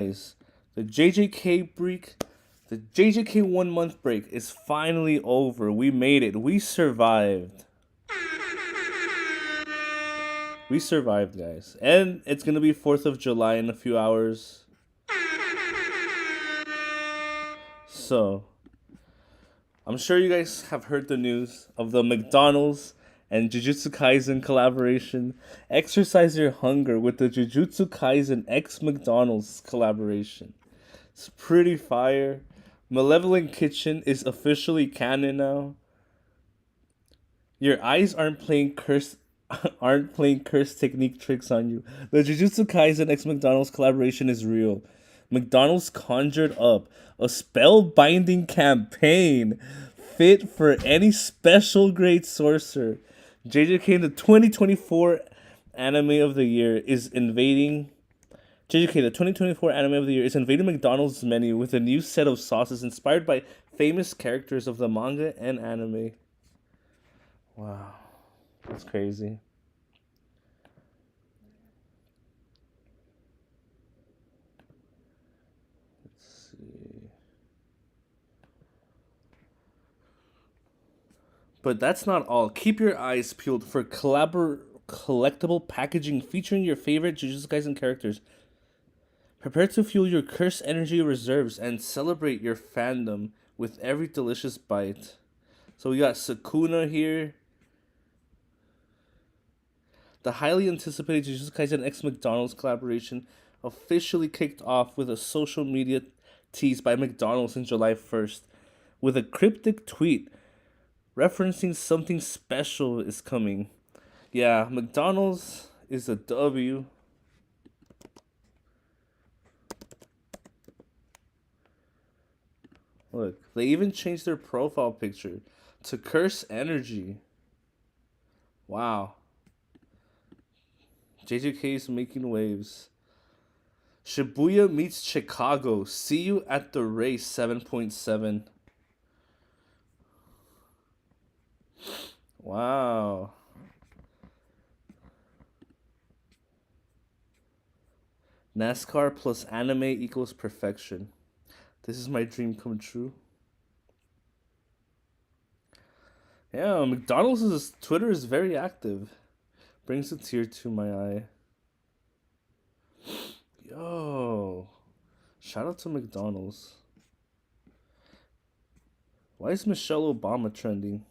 Guys, the JJK break, the JJK 1 month break is finally over. We made it. We survived. We survived, guys. And it's gonna be 4th of July in a few hours. So, I'm sure you guys have heard the news of the McDonald's and Jujutsu Kaisen collaboration. Exercise your hunger with the Jujutsu Kaisen X McDonald's collaboration. It's pretty fire. Malevolent Kitchen is officially canon now. Your eyes aren't playing curse technique tricks on you. The Jujutsu Kaisen X McDonald's collaboration is real. McDonald's conjured up a spellbinding campaign fit for any special grade sorcerer. JJK in the 2024 anime of the year is invading. JJK, the 2024 anime of the year, is invading McDonald's menu with a new set of sauces inspired by famous characters of the manga and anime. Wow, that's crazy. Let's see. But that's not all. Keep your eyes peeled for collectible packaging featuring your favorite Jujutsu Kaisen characters. Prepare to fuel your cursed energy reserves and celebrate your fandom with every delicious bite. So we got Sukuna here. The highly anticipated Jujutsu Kaisen X McDonald's collaboration officially kicked off with a social media tease by McDonald's on July 1st with a cryptic tweet referencing something special is coming. Yeah, McDonald's is a W. Look, they even changed their profile picture to Curse Energy. Wow. JJK is making waves. Shibuya meets Chicago. See you at the race 7.7. Wow. NASCAR plus anime equals perfection. This is my dream come true. Yeah, McDonald's Twitter is very active. Brings a tear to my eye. Yo. Shout out to McDonald's. Why is Michelle Obama trending?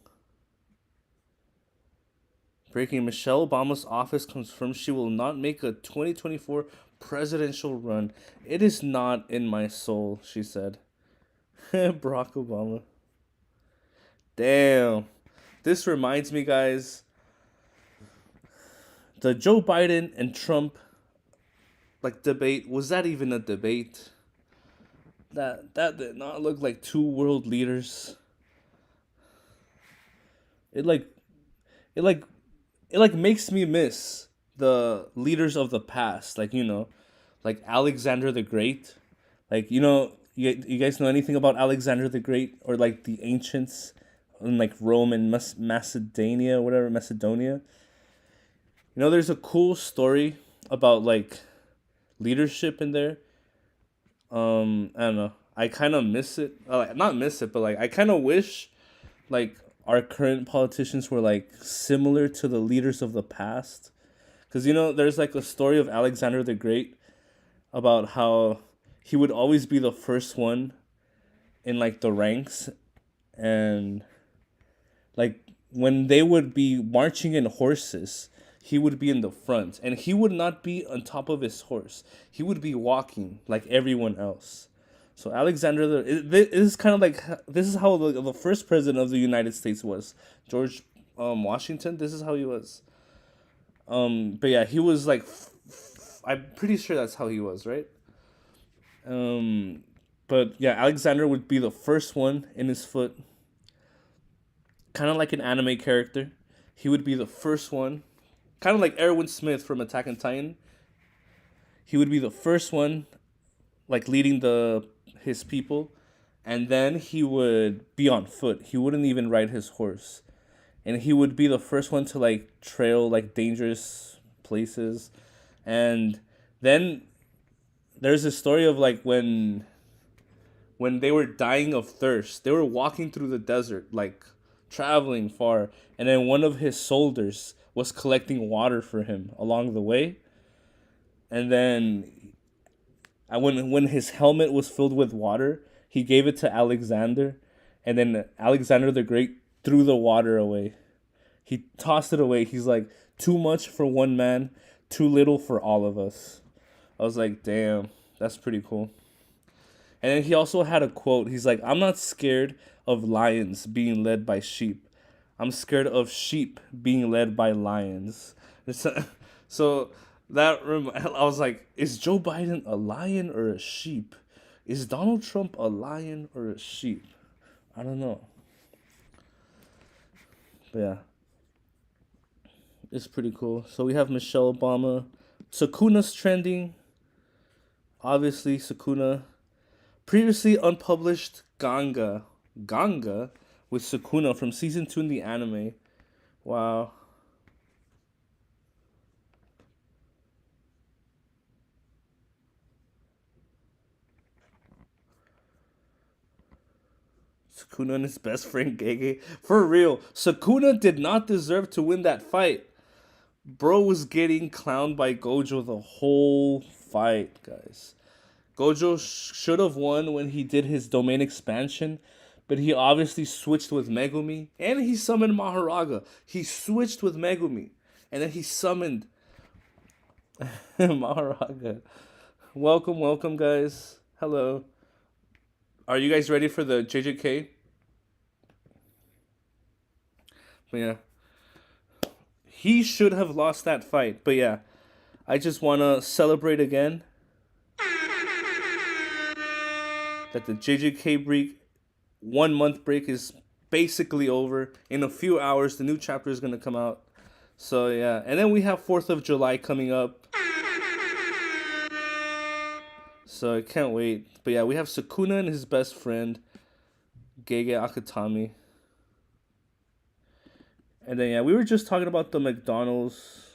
Breaking: Michelle Obama's office confirms she will not make a 2024 presidential run. It is not in my soul, she said. Barack Obama. Damn. This reminds me, guys, the Joe Biden and Trump debate, was that even a debate? That did not look like two world leaders. It like it like it like makes me miss the leaders of the past, like Alexander the Great. You guys know anything about Alexander the Great, or like the ancients in like Rome and Macedonia, whatever, Macedonia? There's a cool story about like leadership in there. I don't know. I kind of miss it. Not miss it, but like I kind of wish like our current politicians were like similar to the leaders of the past. Cuz there's like a story of Alexander the Great about how he would always be the first one in like the ranks, and like when they would be marching in horses, he would be in the front, and he would not be on top of his horse. He would be walking like everyone else. So Alexander, this is how the first president of the United States was. George Washington. This is how he was. But yeah, he was like, I'm pretty sure that's how he was, right? But yeah, Alexander would be the first one in his foot, kind of like an anime character. He would be the first one, kind of like Erwin Smith from Attack on Titan. He would be the first one, like leading his people, and then he would be on foot. He wouldn't even ride his horse, and he would be the first one to like trail like dangerous places, and then there's a story of like when they were dying of thirst. They were walking through the desert, like traveling far, and then one of his soldiers was collecting water for him along the way. And then when his helmet was filled with water, he gave it to Alexander, and then Alexander the Great threw the water away. He tossed it away. He's like, too much for one man, too little for all of us. I was like, damn, that's pretty cool. And then he also had a quote. He's like, I'm not scared of lions being led by sheep. I'm scared of sheep being led by lions. So I was like, is Joe Biden a lion or a sheep? Is Donald Trump a lion or a sheep? I don't know. But yeah. It's pretty cool. So we have Michelle Obama. Sukuna's trending. Obviously, Sukuna. Previously unpublished Ganga with Sukuna from season 2 in the anime. Wow. Sukuna and his best friend Gege. For real, Sukuna did not deserve to win that fight. Bro was getting clowned by Gojo the whole fight, guys. Gojo should have won when he did his domain expansion, but he obviously switched with Megumi, and he summoned Maharaga. He switched with Megumi, and then he summoned Maharaga. Welcome, guys. Hello. Are you guys ready for the JJK? But yeah. He should have lost that fight, but yeah. I just want to celebrate again that the JJK break, 1 month break is basically over. In a few hours, the new chapter is going to come out. So yeah, and then we have 4th of July coming up. So I can't wait. But yeah, we have Sukuna and his best friend, Gege Akutami. And then yeah, we were just talking about the McDonald's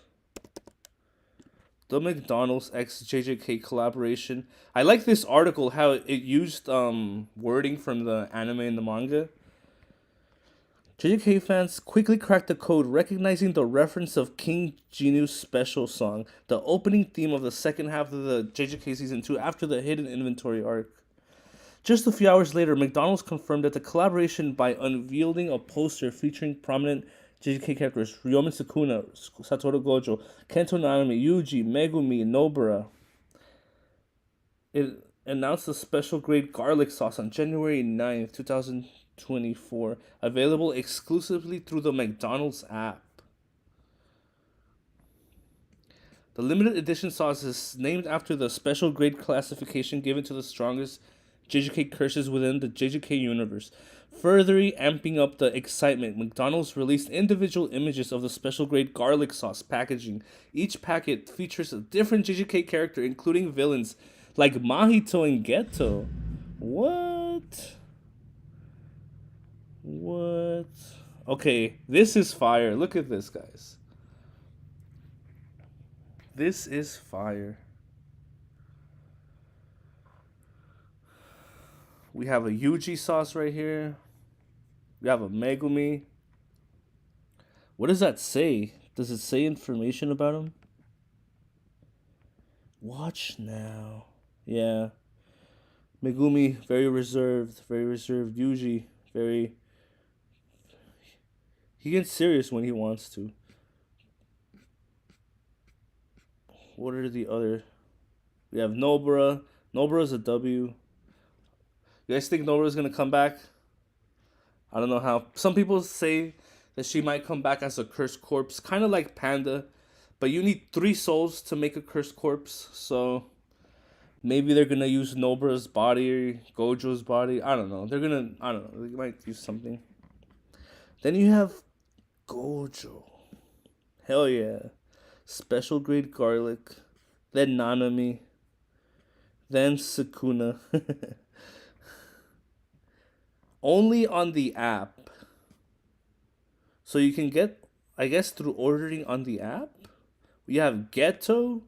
X JJK collaboration. I like this article, how it used wording from the anime and the manga. JJK fans quickly cracked the code, recognizing the reference of King Jinu's special song, the opening theme of the second half of the JJK Season 2 after the hidden inventory arc. Just a few hours later, McDonald's confirmed that the collaboration by unveiling a poster featuring prominent JJK characters Ryomen Sukuna, Satoru Gojo, Kento Nanami, Yuji, Megumi, Nobara. It announced a special grade garlic sauce on January 9th, 2024, available exclusively through the McDonald's app. The limited edition sauce is named after the special grade classification given to the strongest JJK curses within the JJK universe. Further amping up the excitement, McDonald's released individual images of the special grade garlic sauce packaging. Each packet features a different JJK character, including villains like Mahito and Geto. What? Okay, this is fire. Look at this, guys. This is fire. We have a Yuji sauce right here. We have a Megumi. What does that say? Does it say information about him? Watch now. Yeah. Megumi, very reserved. Yuji, very... He gets serious when he wants to. What are the other... We have Nobara. Nobara's a W. You guys think Nobara's going to come back? I don't know how. Some people say that she might come back as a cursed corpse, kind of like Panda, but you need 3 souls to make a cursed corpse, so maybe they're gonna use Nobara's body or Gojo's body. I don't know. They might use something. Then you have Gojo. Hell yeah. Special grade garlic. Then Nanami. Then Sukuna. Only on the app. So you can get, I guess, through ordering on the app. We have Geto.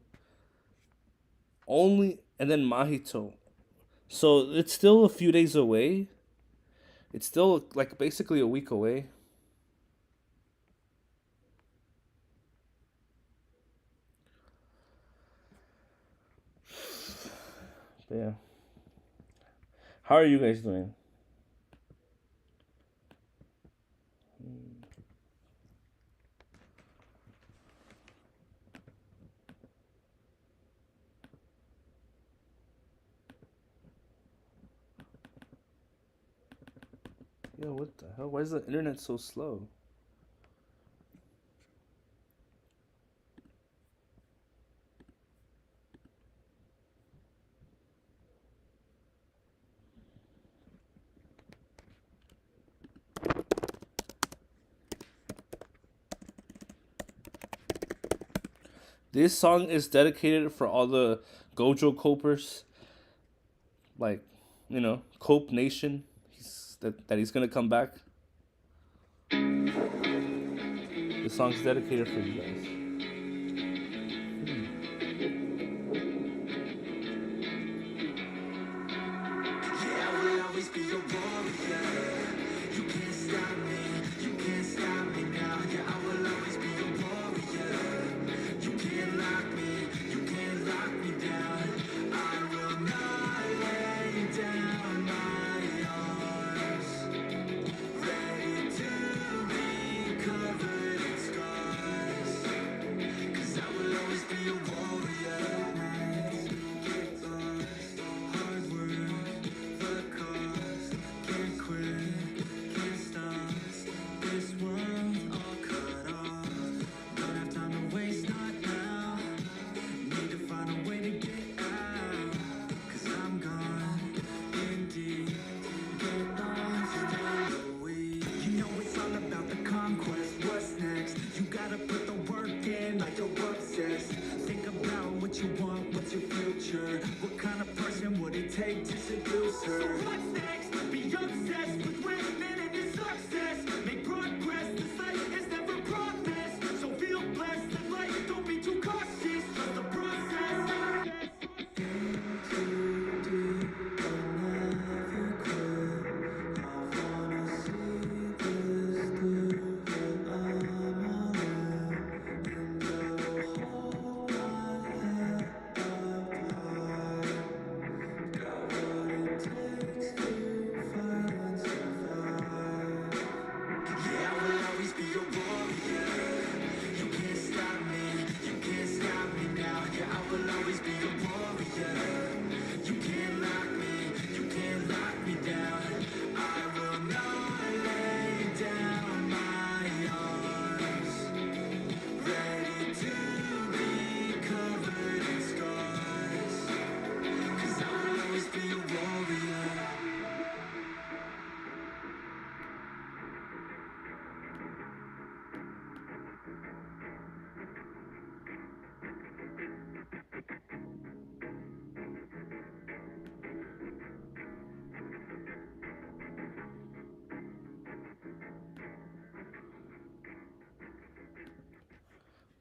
Only and then Mahito. So it's still a few days away. It's still like basically a week away. But yeah. How are you guys doing? Yo, what the hell? Why is the internet so slow? This song is dedicated for all the Gojo copers, like, Cope Nation. That he's gonna come back. The song's dedicated for you guys.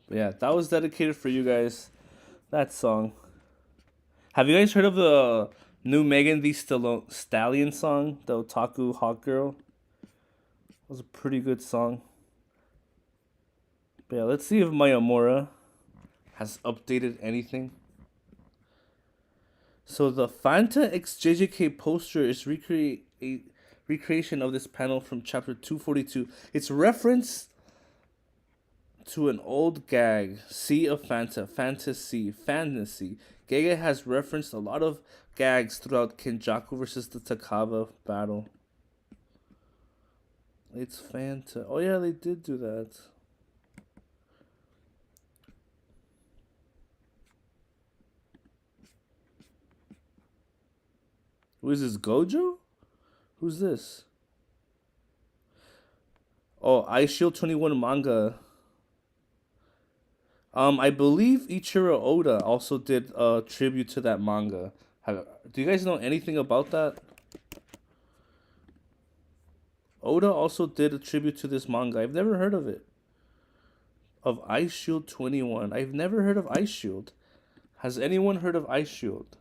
But yeah, that was dedicated for you guys. That song. Have you guys heard of the new Megan Thee Stallion song, the Otaku Hot Girl? It was a pretty good song. But yeah, let's see if Mayamura has updated anything. So the Fanta X JJK poster is a recreation of this panel from chapter 242. It's reference to an old gag, Sea of Fanta, fantasy. Gege has referenced a lot of gags throughout Kenjaku versus the Takaba battle. It's Fanta. Oh yeah, they did do that. Who is this, Gojo? Who's this? Oh, Ice Shield 21 manga. I believe Ichiro Oda also did a tribute to that manga. Do you guys know anything about that? Oda also did a tribute to this manga. I've never heard of it. Of Ice Shield 21. I've never heard of Ice Shield. Has anyone heard of Ice Shield?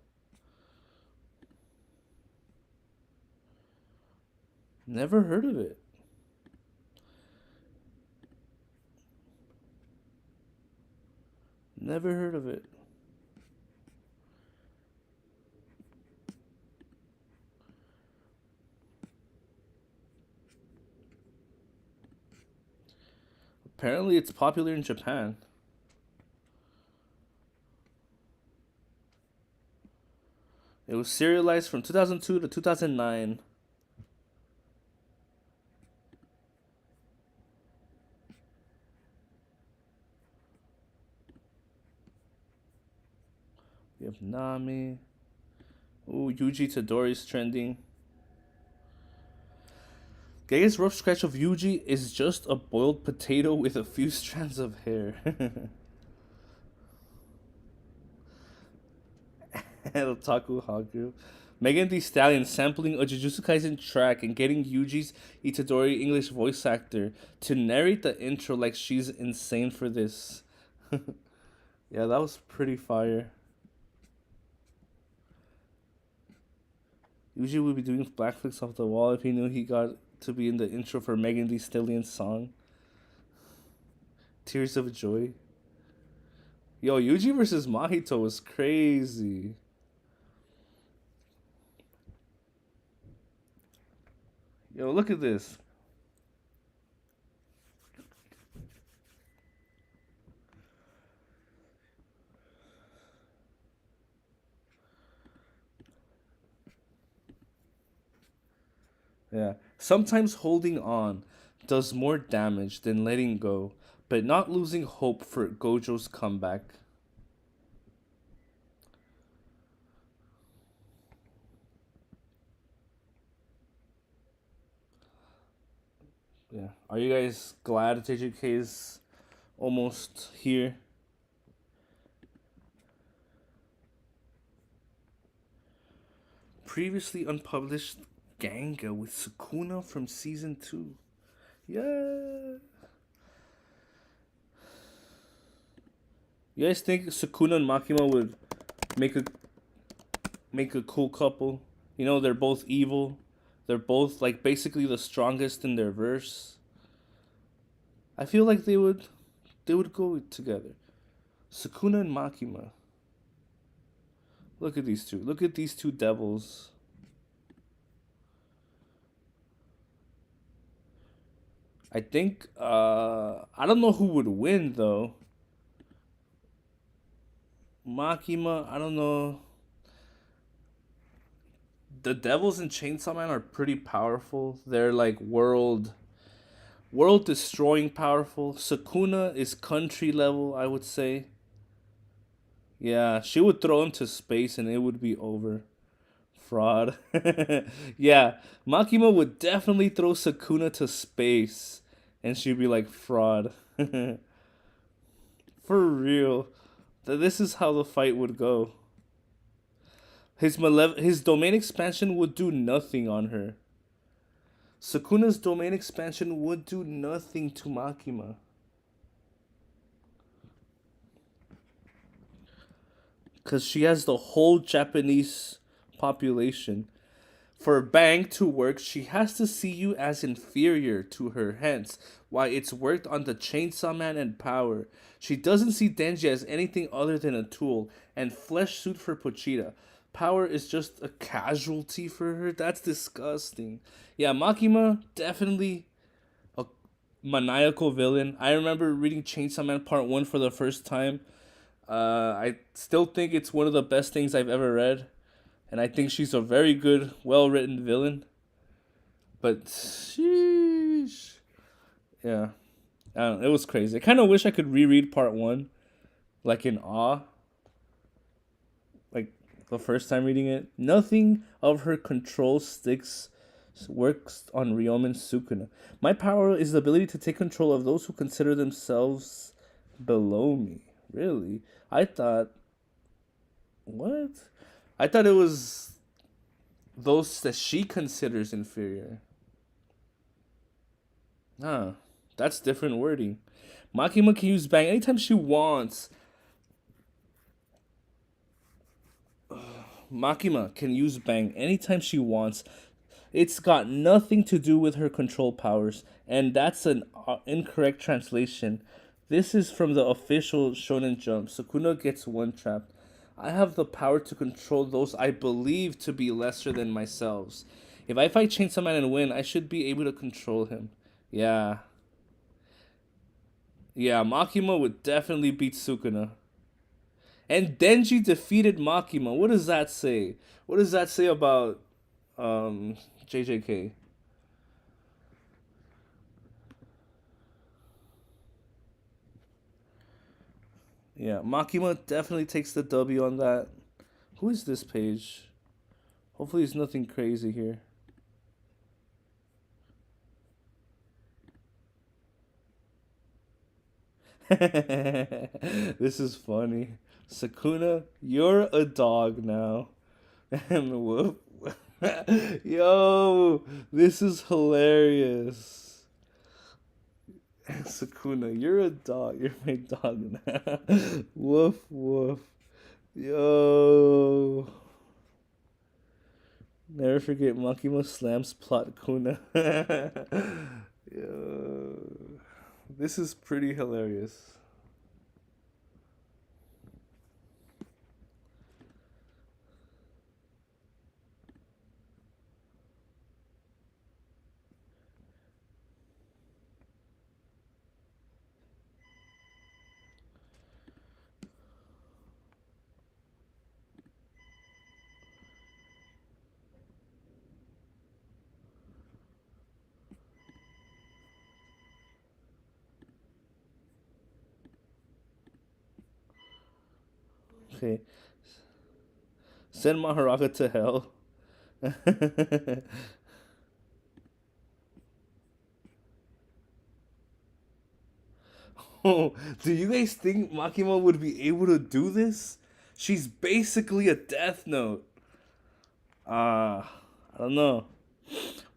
Never heard of it. Never heard of it. Apparently, it's popular in Japan. It was serialized from 2002 to 2009. We have Nami. Ooh, Yuji Todori's trending. Gay's rough sketch of Yuji is just a boiled potato with a few strands of hair. Otaku Haku. Megan Thee Stallion sampling a Jujutsu Kaisen track and getting Yuji's Itadori English voice actor to narrate the intro like she's insane for this. Yeah, that was pretty fire. Yuji would be doing backflips off the wall if he knew he got to be in the intro for Megan Thee Stallion's song. Tears of Joy. Yo, Yuji versus Mahito was crazy. Yo, look at this. Yeah. Sometimes holding on does more damage than letting go, but not losing hope for Gojo's comeback. Yeah. Are you guys glad JJK is almost here? Previously unpublished Ganga with Sukuna from season 2. Yeah. You guys think Sukuna and Makima would make a make a cool couple? You know, they're both evil. They're both like basically the strongest in their verse. I feel like they would go together. Sukuna and Makima. Look at these two. Look at these two devils. I think I don't know who would win though. Makima, I don't know. The devils in Chainsaw Man are pretty powerful. They're like world destroying powerful. Sukuna is country level, I would say. Yeah, she would throw him to space and it would be over. Fraud. Yeah, Makima would definitely throw Sukuna to space and she'd be like fraud. For real. This is how the fight would go. His domain expansion would do nothing on her. Sukuna's domain expansion would do nothing to Makima. Because she has the whole Japanese population. For Bang to work, she has to see you as inferior to her, hence why it's worked on the Chainsaw Man and Power. She doesn't see Denji as anything other than a tool and flesh suit for Pochita. Power is just a casualty for her. That's disgusting. Yeah, Makima, definitely a maniacal villain. I remember reading Chainsaw Man Part 1 for the first time. I still think it's one of the best things I've ever read. And I think she's a very good, well-written villain. But, sheesh. Yeah. I don't know, it was crazy. I kind of wish I could reread part 1, like in awe. Like, the first time reading it. Nothing of her control sticks works on Ryomen Sukuna. My power is the ability to take control of those who consider themselves below me. Really? I thought... What? I thought it was those that she considers inferior. Huh. That's different wording. Makima can use Bang anytime she wants. Makima can use Bang anytime she wants. It's got nothing to do with her control powers, and that's an incorrect translation. This is from the official Shonen Jump. Sukuna gets one trapped. I have the power to control those I believe to be lesser than myself. If I fight Chainsaw Man and win, I should be able to control him. Yeah. Yeah, Makima would definitely beat Sukuna. And Denji defeated Makima. What does that say? What does that say about um JJK? Yeah, Makima definitely takes the W on that. Who is this page? Hopefully it's nothing crazy here. This is funny. Sukuna, you're a dog now. And whoop. Yo, this is hilarious. Sukuna, you're a dog. You're my dog now. Woof, woof. Yo. Never forget Makima slams plot Kuna. Yo. This is pretty hilarious. Okay. Send Maharaka to hell. Oh, do you guys think Makima would be able to do this? She's basically a Death Note. I don't know.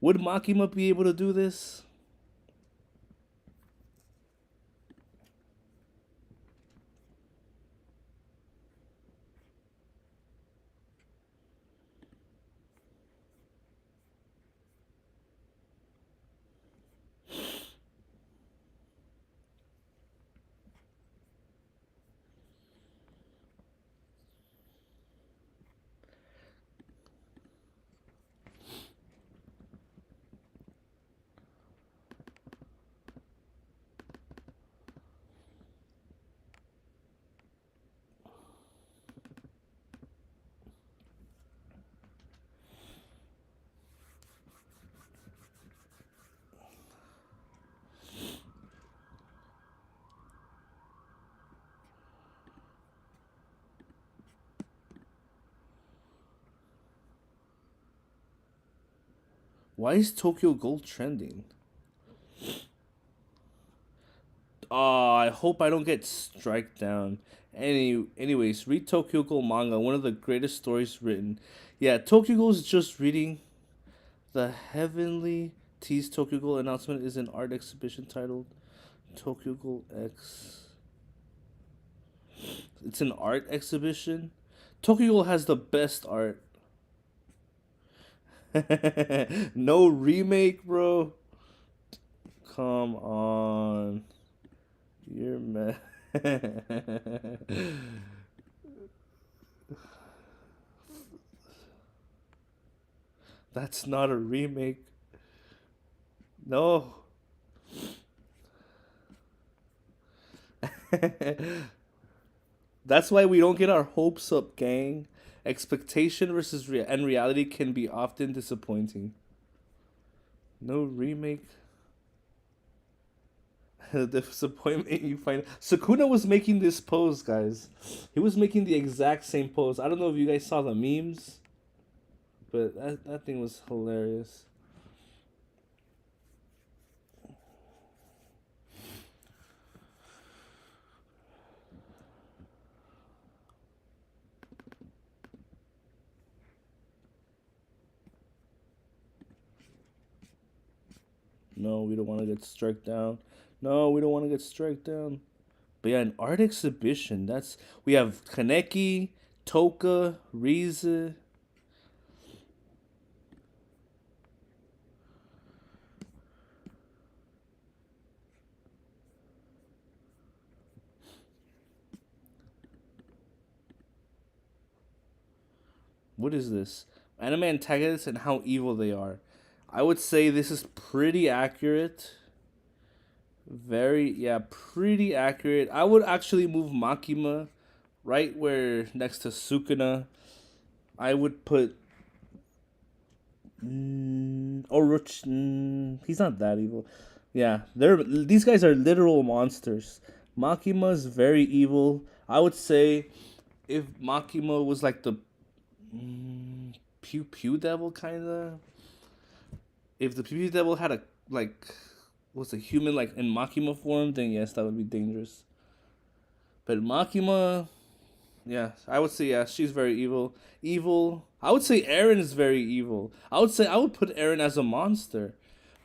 Would Makima be able to do this? Why is Tokyo Gold trending? I hope I don't get strike down. Anyways, read Tokyo Ghoul manga, one of the greatest stories written. Yeah, Tokyo Ghoul is just reading the Heavenly Tease Tokyo Ghoul announcement is an art exhibition titled Tokyo Ghoul X. It's an art exhibition. Tokyo Ghoul has the best art. No remake, bro. Come on. You're mad. That's not a remake. No. That's why we don't get our hopes up, gang. Expectation versus and reality can be often disappointing. No remake. The disappointment you find. Sukuna was making this pose, guys. He was making the exact same pose. I don't know if you guys saw the memes, but that thing was hilarious. No, we don't want to get struck down. No, we don't want to get struck down. But yeah, an art exhibition. That's we have Kaneki, Toka, Rize. What is this? Anime antagonists and how evil they are. I would say this is pretty accurate. Very, yeah, pretty accurate. I would actually move Makima right where next to Sukuna. I would put Orochi. He's not that evil. Yeah, these guys are literal monsters. Makima's very evil. I would say if Makima was like the Pew Pew Devil kinda. If the Pew Pew Devil had a like was a human like in Makima form, then yes, that would be dangerous. But Makima, yeah, I would say yeah, she's very evil. Evil. I would say Eren is very evil. I would say I would put Eren as a monster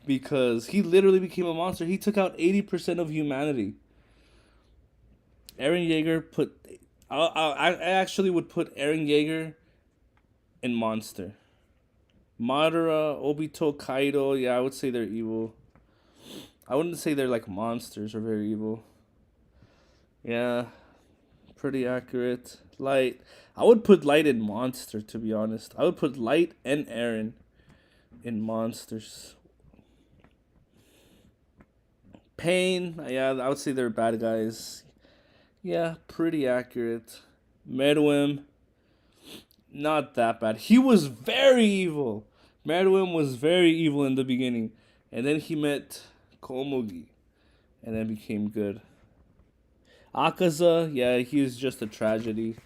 because he literally became a monster. He took out 80% of humanity. Eren Yeager put. I actually would put Eren Yeager in monster. Madara, Obito, Kaido, yeah, I would say they're evil. I wouldn't say they're like monsters or very evil. Yeah, pretty accurate. Light. I would put Light in monster, to be honest. I would put Light and Eren in monsters. Pain, yeah, I would say they're bad guys. Yeah, pretty accurate. Meruem, not that bad. He was very evil. Meruem was very evil in the beginning. And then he met Komugi. And then became good. Akaza, yeah, he was just a tragedy.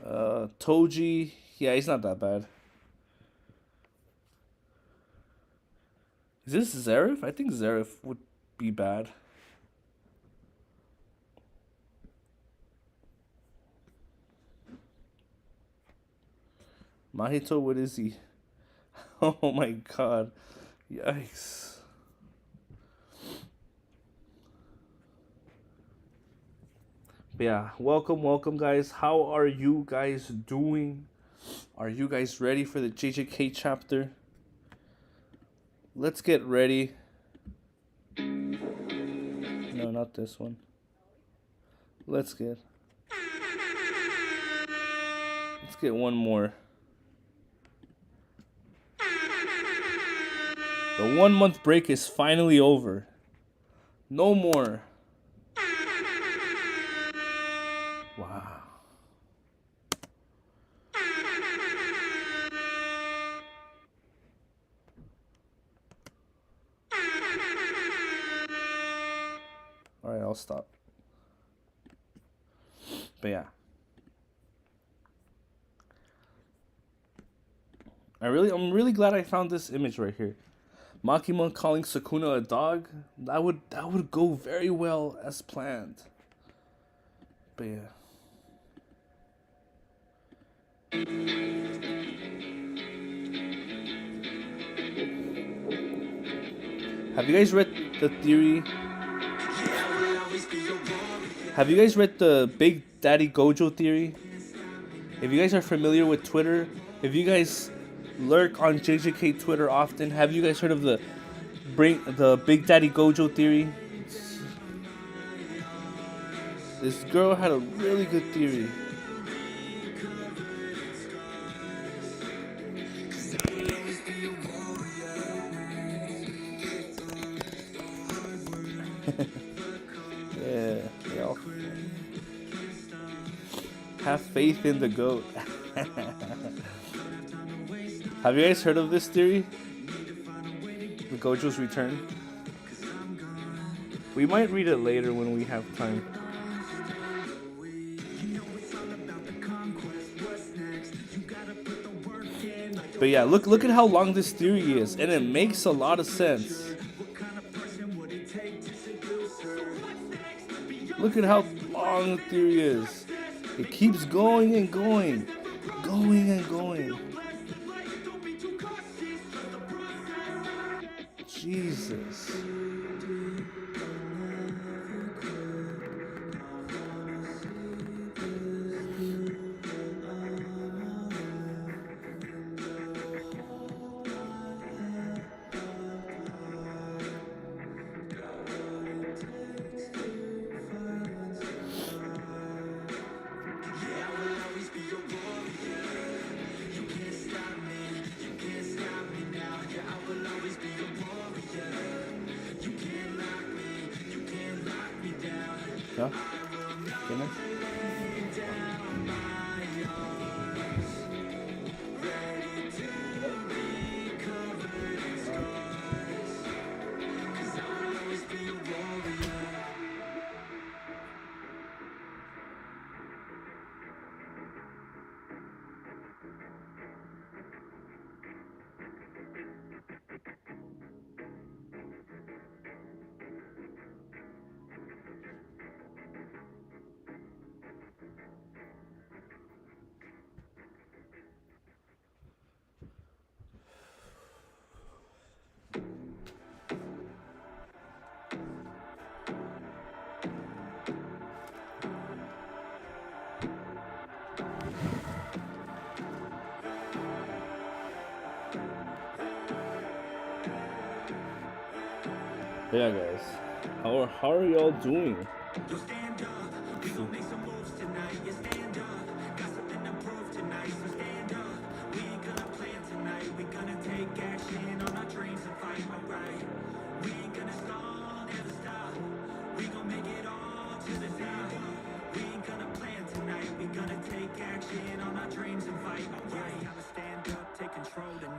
Toji, yeah, he's not that bad. Is this Zeref? I think Zeref would be bad. Mahito, what is he? Oh my god. Yikes. But yeah, welcome guys. How are you guys doing? Are you guys ready for the JJK chapter? Let's get ready. No, not this one. Let's get one more. The 1 month break is finally over. No more. Wow. Alright, I'll stop. But yeah. I'm really glad I found this image right here. Makima calling Sukuna a dog. That would go very well as planned. But yeah. Have you guys read the theory? Have you guys read the Big Daddy Gojo theory? If you guys are familiar with Twitter, if you guys lurk on JJK Twitter often, have you guys heard of the Big Daddy Gojo theory? This girl had a really good theory. Yeah. Have faith in the goat. Have you guys heard of this theory? The Gojo's return? We might read it later when we have time. But yeah, look at how long this theory is, and it makes a lot of sense. Look at how long the theory is. It keeps going and going. Going and going. Jesus. No? Okay, no? Yeah, guys. How are y'all doing?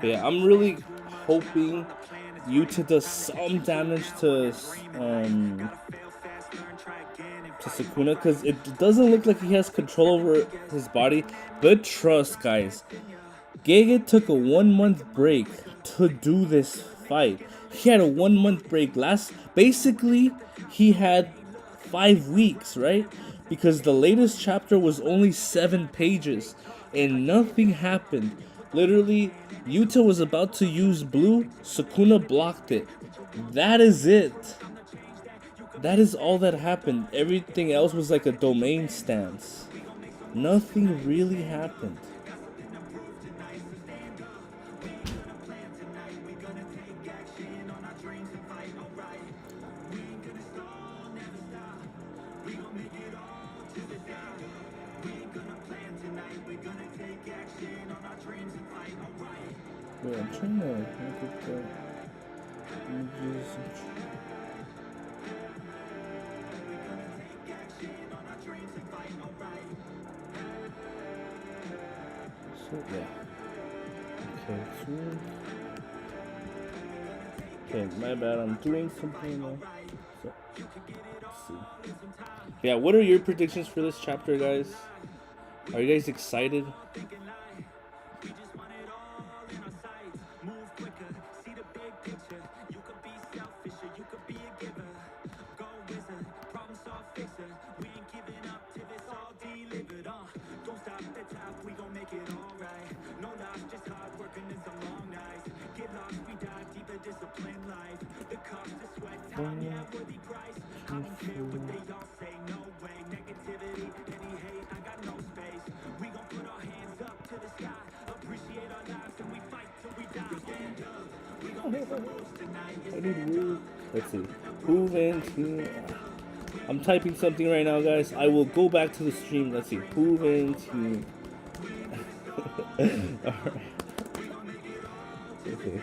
Yeah, I'm really hoping Yuta does some damage to Sukuna, because it doesn't look like he has control over his body. But trust, guys, Gege took a 1 month break to do this fight. He had a 1 month break. Basically, he had 5 weeks, right? Because the latest chapter was only 7 pages and nothing happened. Literally, Yuta was about to use blue, Sukuna blocked it. That is it. That is all that happened. Everything else was like a domain stance. Nothing really happened. Wait, I'm trying to look at the images. So, yeah. Okay, okay, my bad. I'm doing something now. So, let's see. Yeah, what are your predictions for this chapter, guys? Are you guys excited? Let's see. Move into. I'm typing something right now, guys. I will go back to the stream. Let's see. Move into. Alright. Okay.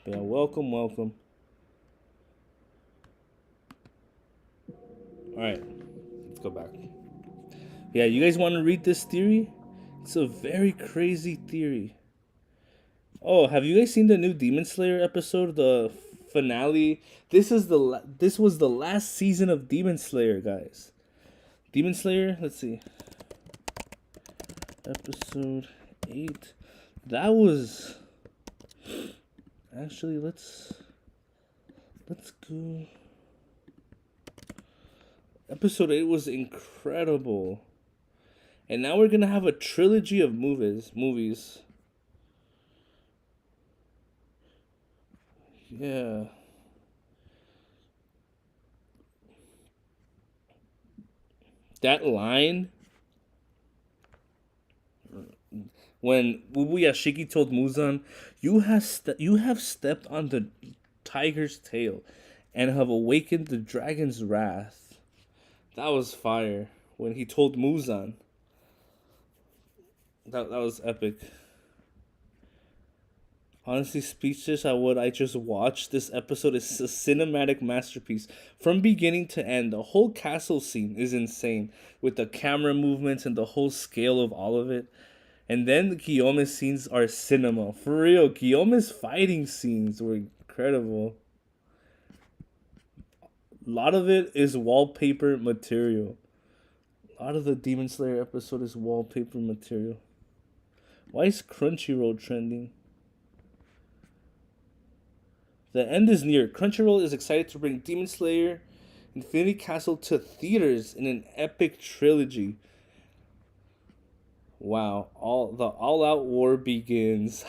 Yeah, welcome. Alright, let's go back. Yeah, you guys want to read this theory? It's a very crazy theory. Oh, have you guys seen the new Demon Slayer episode, the finale? This was the last season of Demon Slayer, guys. Demon Slayer, let's see. Episode 8. That was actually let's go. Episode 8 was incredible. And now we're gonna have a trilogy of movies. Yeah. That line when Ubuyashiki told Muzan, you have stepped on the tiger's tail and have awakened the dragon's wrath." That was fire. When he told Muzan, that was epic. Honestly speechless at what I just watched. This episode is a cinematic masterpiece from beginning to end. The whole castle scene is insane with the camera movements and the whole scale of all of it. And then the Kiyome scenes are cinema. For real, Kiyome's fighting scenes were incredible. A lot of it is wallpaper material. A lot of the Demon Slayer episode is wallpaper material. Why is Crunchyroll trending? The end is near. Crunchyroll is excited to bring Demon Slayer Infinity Castle to theaters in an epic trilogy. Wow, all out war begins.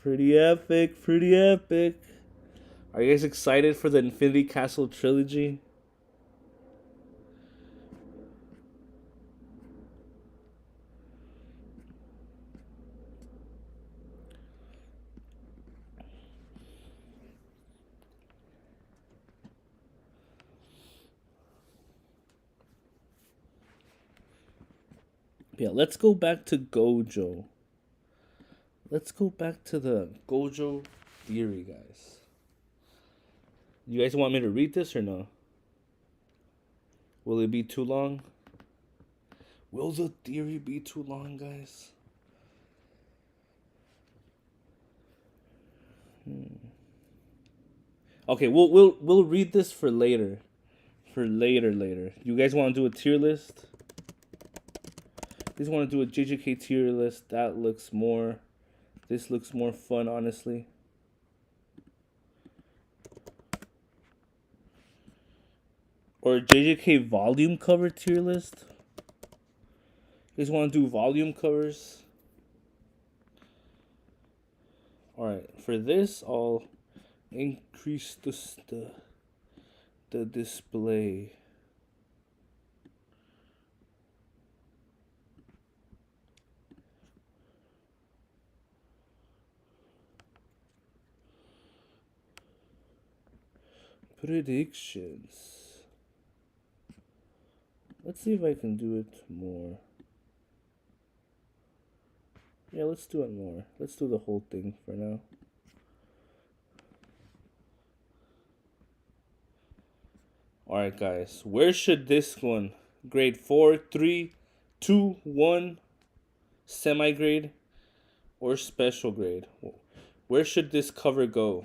Pretty epic, pretty epic. Are you guys excited for the Infinity Castle trilogy? Yeah, let's go back to Gojo. Let's go back to the Gojo theory, guys. You guys want me to read this or no? Will it be too long? Will the theory be too long, guys? Okay, we'll read this for later. For later. You guys want to do a tier list? You guys want to do a JJK tier list? That looks more. This looks more fun, honestly. Or a JJK volume cover tier list? You guys want to do volume covers? Alright, for this, I'll increase the display. Predictions. Let's see if I can do it more. Yeah, let's do it more. Let's do the whole thing for now. Alright, guys. Where should this one? Grade 4, 3, 2, 1, semi-grade, or special grade? Where should this cover go?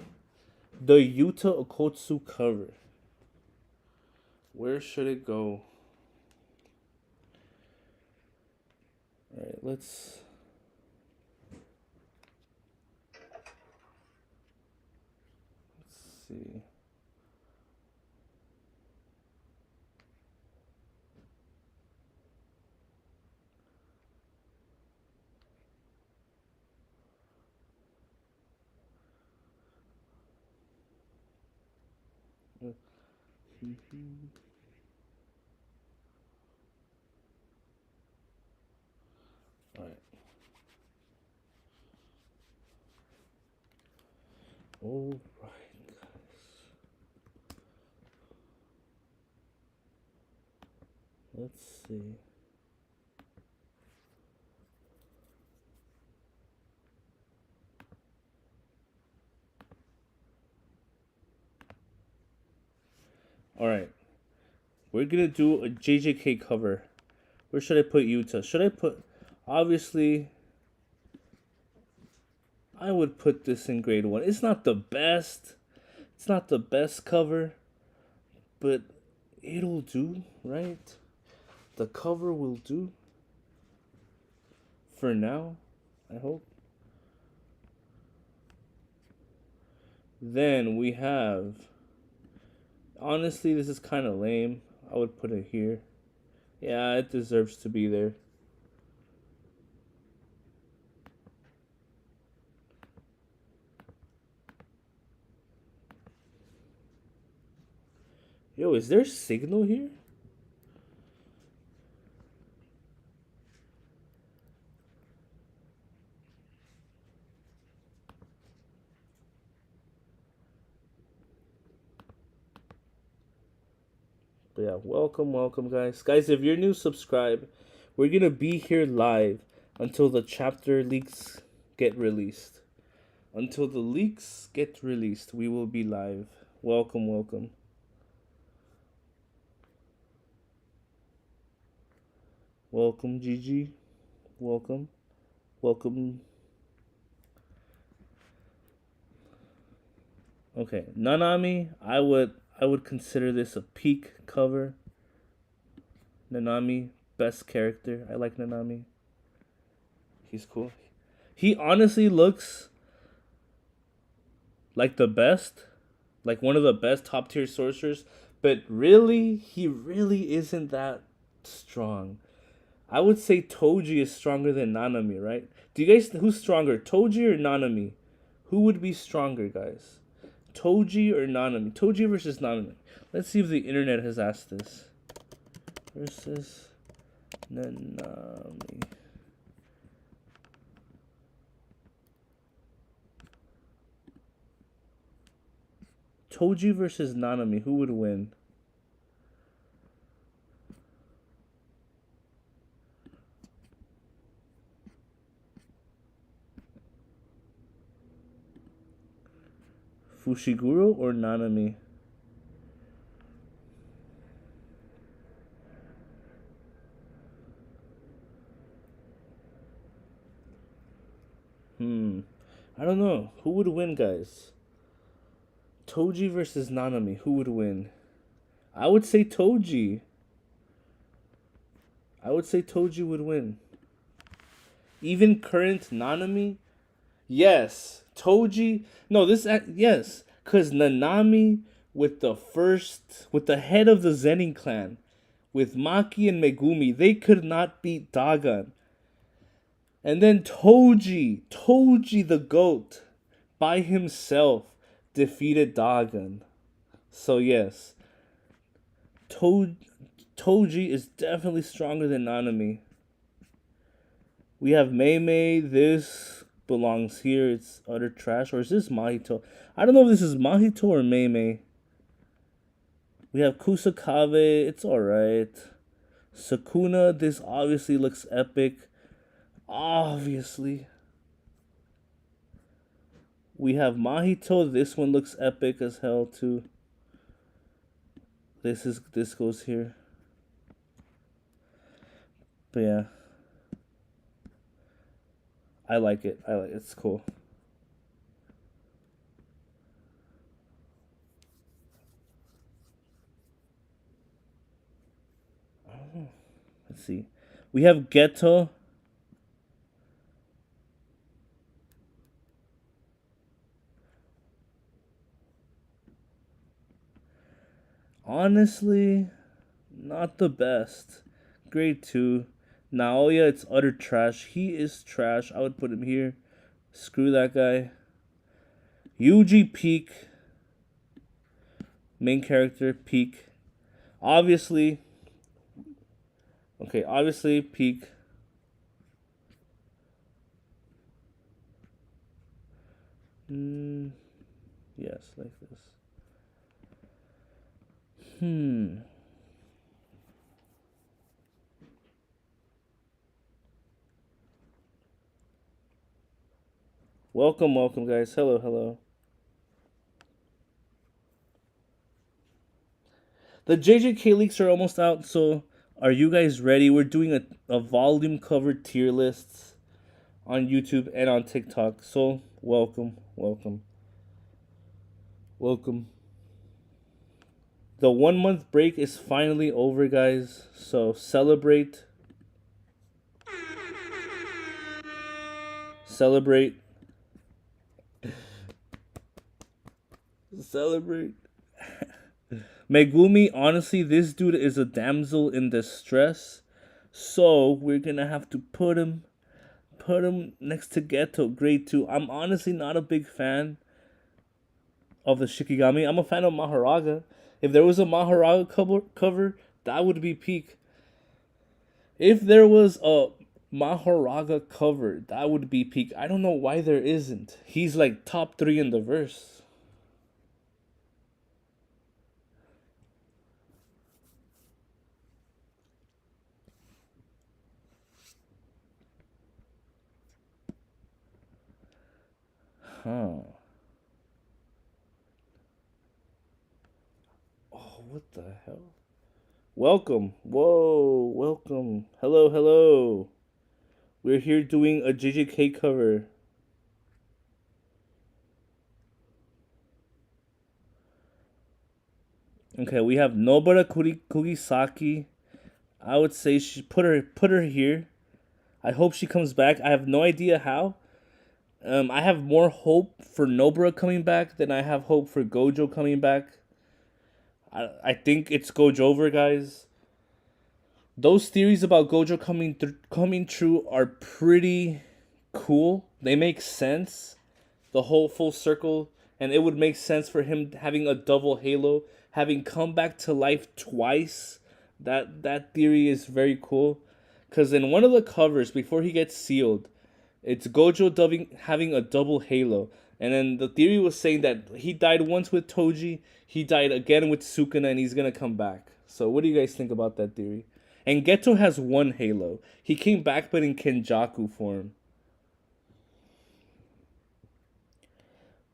The Yuta Okotsku cover. Where should it go? Alright, let's see. Alright. Alright, guys. Let's see. Alright. We're gonna do a JJK cover. Where should I put Yuta? Should I put... Obviously, I would put this in grade 1. It's not the best. It's not the best cover. But it'll do, right? The cover will do. For now, I hope. Then we have... Honestly, this is kind of lame. I would put it here. Yeah, it deserves to be there. Yo, is there signal here? But yeah, welcome, guys. Guys, if you're new, subscribe. We're gonna be here live until the chapter leaks get released. Until the leaks get released, we will be live. Welcome. Welcome, Gigi. Welcome. Okay, Nanami, I would consider this a peak cover. Nanami, best character. I like Nanami. He's cool. He honestly looks like the best, like one of the best top tier sorcerers, but really, he really isn't that strong. I would say Toji is stronger than Nanami, right? Do you guys who's stronger, Toji or Nanami? Who would be stronger, guys? Toji or Nanami? Toji versus Nanami. Let's see if the internet has asked this. Versus Nanami. Toji versus Nanami. Who would win? Fushiguro or Nanami? I don't know. Who would win, guys? Toji versus Nanami. Who would win? I would say Toji. I would say Toji would win. Even current Nanami? Yes. Toji? No, yes. Because Nanami with the head of the Zenin clan, with Maki and Megumi, they could not beat Dagon. And then Toji the GOAT, by himself, defeated Dagon. So yes, Toji is definitely stronger than Nanami. We have Mei. This belongs here. It's utter trash. Or is this Mahito? I don't know if this is Mahito or Mei. We have Kusakabe. It's alright. Sukuna. This obviously looks epic. Obviously. We have Mahito. This one looks epic as hell too. This goes here. But yeah. I like it. It's cool. Let's see. We have Geto. Honestly, not the best. Grade 2. Naoya, it's utter trash. He is trash. I would put him here. Screw that guy. Yuji, peak. Main character, peak. Obviously, peak. Yes, like this. Welcome, guys. Hello. The JJK leaks are almost out, so are you guys ready? We're doing a volume cover tier list on YouTube and on TikTok. So welcome. The 1 month break is finally over, guys. So celebrate. Megumi, honestly, this dude is a damsel in distress. So we're gonna have to put him next to Geto, grade 2. I'm honestly not a big fan of the Shikigami. I'm a fan of Maharaga. If there was a Maharaga cover, that would be peak. If there was a Maharaga cover, that would be peak. I don't know why there isn't. He's like top 3 in the verse. Huh. Oh, what the hell? Welcome. Whoa, welcome. Hello, hello. We're here doing a JJK cover. Okay, we have Nobara Kugisaki. I would say she put her here. I hope she comes back. I have no idea how. I have more hope for Nobara coming back than I have hope for Gojo coming back. I think it's Gojo over, guys. Those theories about Gojo coming true are pretty cool. They make sense. The whole full circle, and it would make sense for him having a double halo, having come back to life twice. That theory is very cool. Cause in one of the covers before he gets sealed, it's Gojo having a double halo. And then the theory was saying that he died once with Toji, he died again with Sukuna, and he's gonna come back. So what do you guys think about that theory? And Geto has one halo. He came back but in Kenjaku form.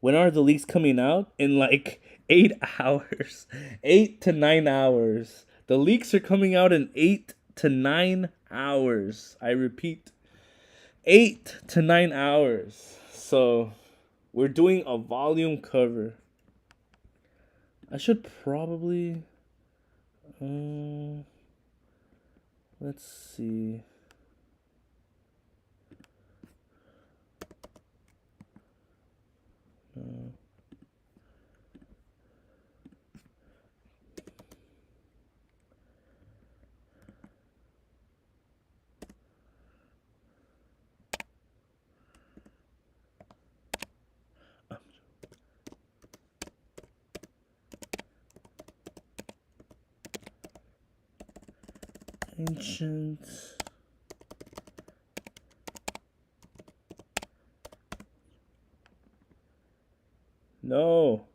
When are the leaks coming out? In like 8 hours. 8 to 9 hours. The leaks are coming out in 8 to 9 hours. I repeat, 8 to 9 hours. So we're doing a volume cover. I should probably let's see. Ancient. No.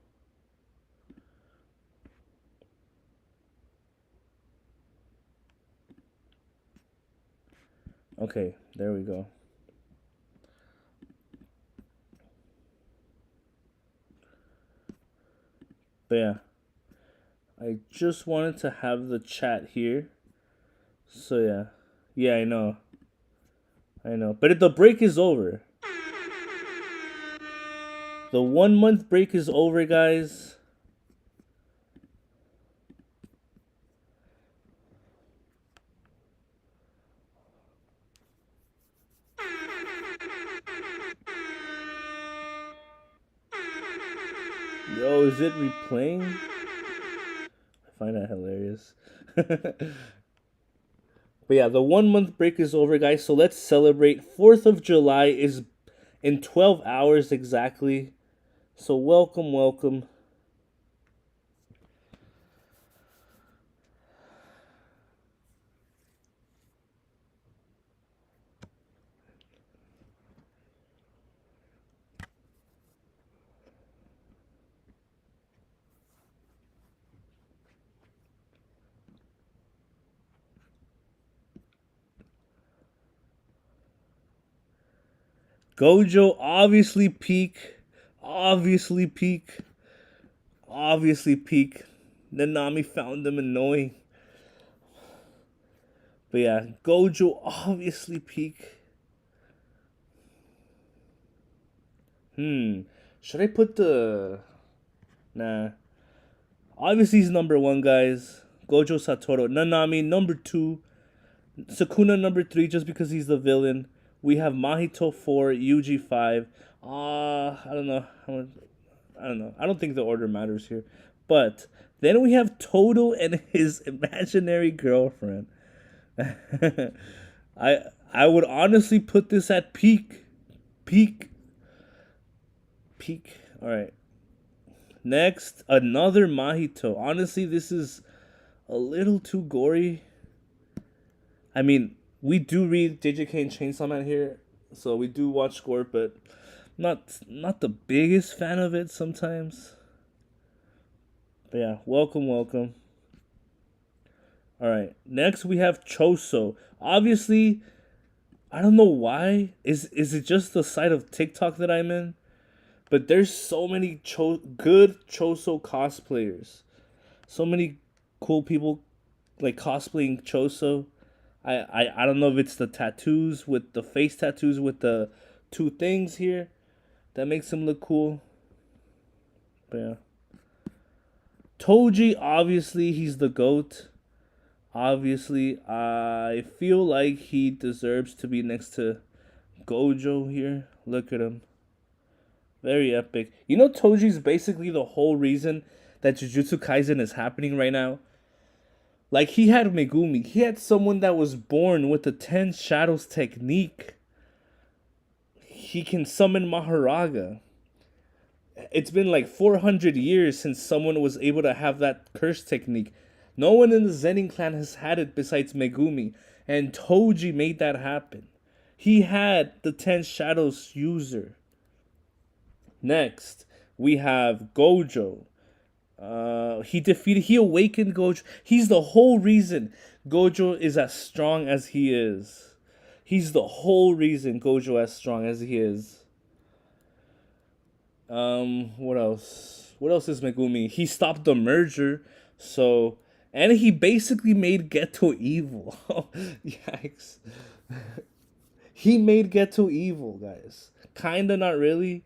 Okay, there we go. But yeah, I just wanted to have the chat here. So yeah. Yeah, I know. But the break is over. The 1 month break is over, guys. Yo, is it replaying? I find that hilarious. But yeah, the 1 month break is over, guys. So let's celebrate. 4th of July is in 12 hours exactly. So welcome, welcome. Gojo obviously peak. Obviously peak. Obviously peak. Nanami found them annoying. But yeah, Gojo obviously peak. Should I put the... Nah. Obviously he's number 1, guys. Gojo Satoru. Nanami, number 2. Sukuna, number 3, just because he's the villain. We have Mahito 4, Yuji 5. I don't know. I don't know. I don't think the order matters here. But then we have Todo and his imaginary girlfriend. I would honestly put this at peak. Peak. All right. Next, another Mahito. Honestly, this is a little too gory. I mean, we do read JJK and Chainsaw Man here, so we do watch gore, but not the biggest fan of it sometimes. But yeah, welcome. All right, next we have Choso. Obviously, I don't know why. Is it just the side of TikTok that I'm in? But there's so many good Choso cosplayers. So many cool people like cosplaying Choso. I don't know if it's the tattoos with the face tattoos with the two things here that makes him look cool. But yeah. Toji, obviously, he's the GOAT. Obviously, I feel like he deserves to be next to Gojo here. Look at him. Very epic. You know, Toji's basically the whole reason that Jujutsu Kaisen is happening right now. Like, he had Megumi. He had someone that was born with the 10 Shadows technique. He can summon Maharaga. It's been like 400 years since someone was able to have that curse technique. No one in the Zenin clan has had it besides Megumi. And Toji made that happen. He had the 10 Shadows user. Next, we have Gojo. He awakened Gojo. He's the whole reason Gojo is as strong as he is. He's the whole reason Gojo as strong as he is. What else? What else is Megumi? He stopped the merger, so and he basically made Geto evil. Yikes. He made Geto evil, guys. Kinda, not really.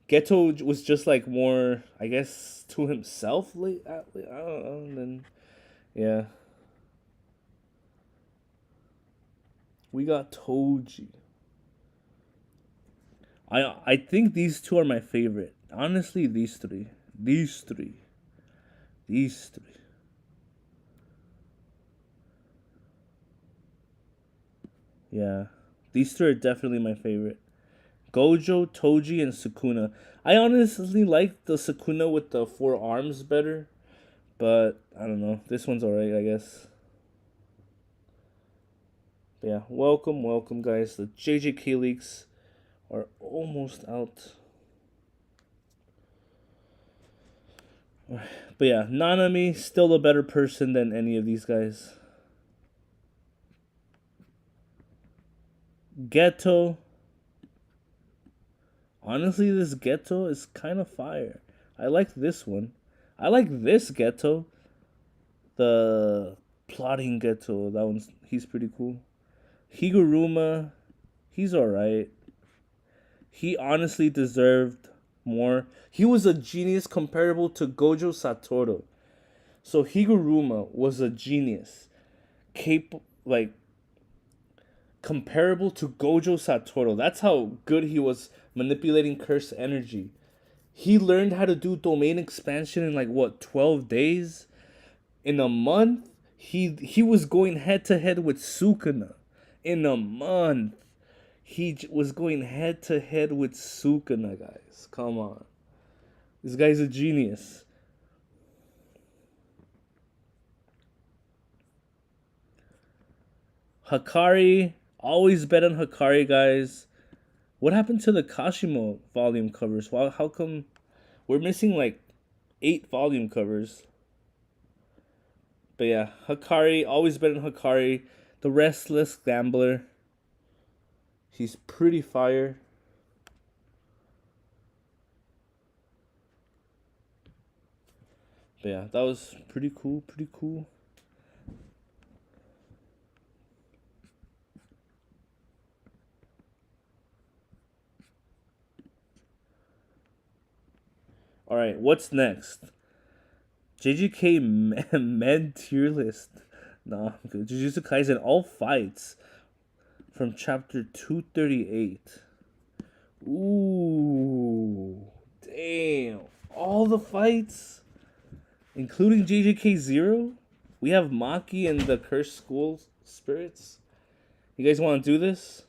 Geto was just like more, I guess, to himself. I don't know. And then, yeah, we got Toji. I think these two are my favorite. Honestly, these three, these three, these three. Yeah, these three are definitely my favorite. Gojo, Toji, and Sukuna. I honestly like the Sukuna with the four arms better, but I don't know. This one's alright, I guess. But yeah, welcome, welcome, guys. The JJK leaks are almost out. But yeah, Nanami still a better person than any of these guys. Geto. Honestly, this Geto is kind of fire. I like this one. I like this Geto. The plotting Geto. He's pretty cool. Higuruma, he's alright. He honestly deserved more. He was a genius comparable to Gojo Satoru. So Higuruma was a genius, like comparable to Gojo Satoru. That's how good he was manipulating curse energy. He learned how to do domain expansion in like what 12 days? In a month, he was going head to head with Sukuna. In a month, was going head to head with Sukuna, guys. Come on. This guy's a genius. Hakari, always bet on Hakari, guys. What happened to the Kashimo volume covers? Well, how come we're missing like 8 volume covers? But yeah, Hakari, always bet on Hakari. The Restless Gambler. He's pretty fire. But yeah, that was pretty cool, pretty cool. Alright, what's next? JJK men tier list. Nah, Jujutsu Kaisen all fights from chapter 238. Ooh, damn. All the fights? Including JJK 0? We have Maki and the Cursed School Spirits. You guys want to do this?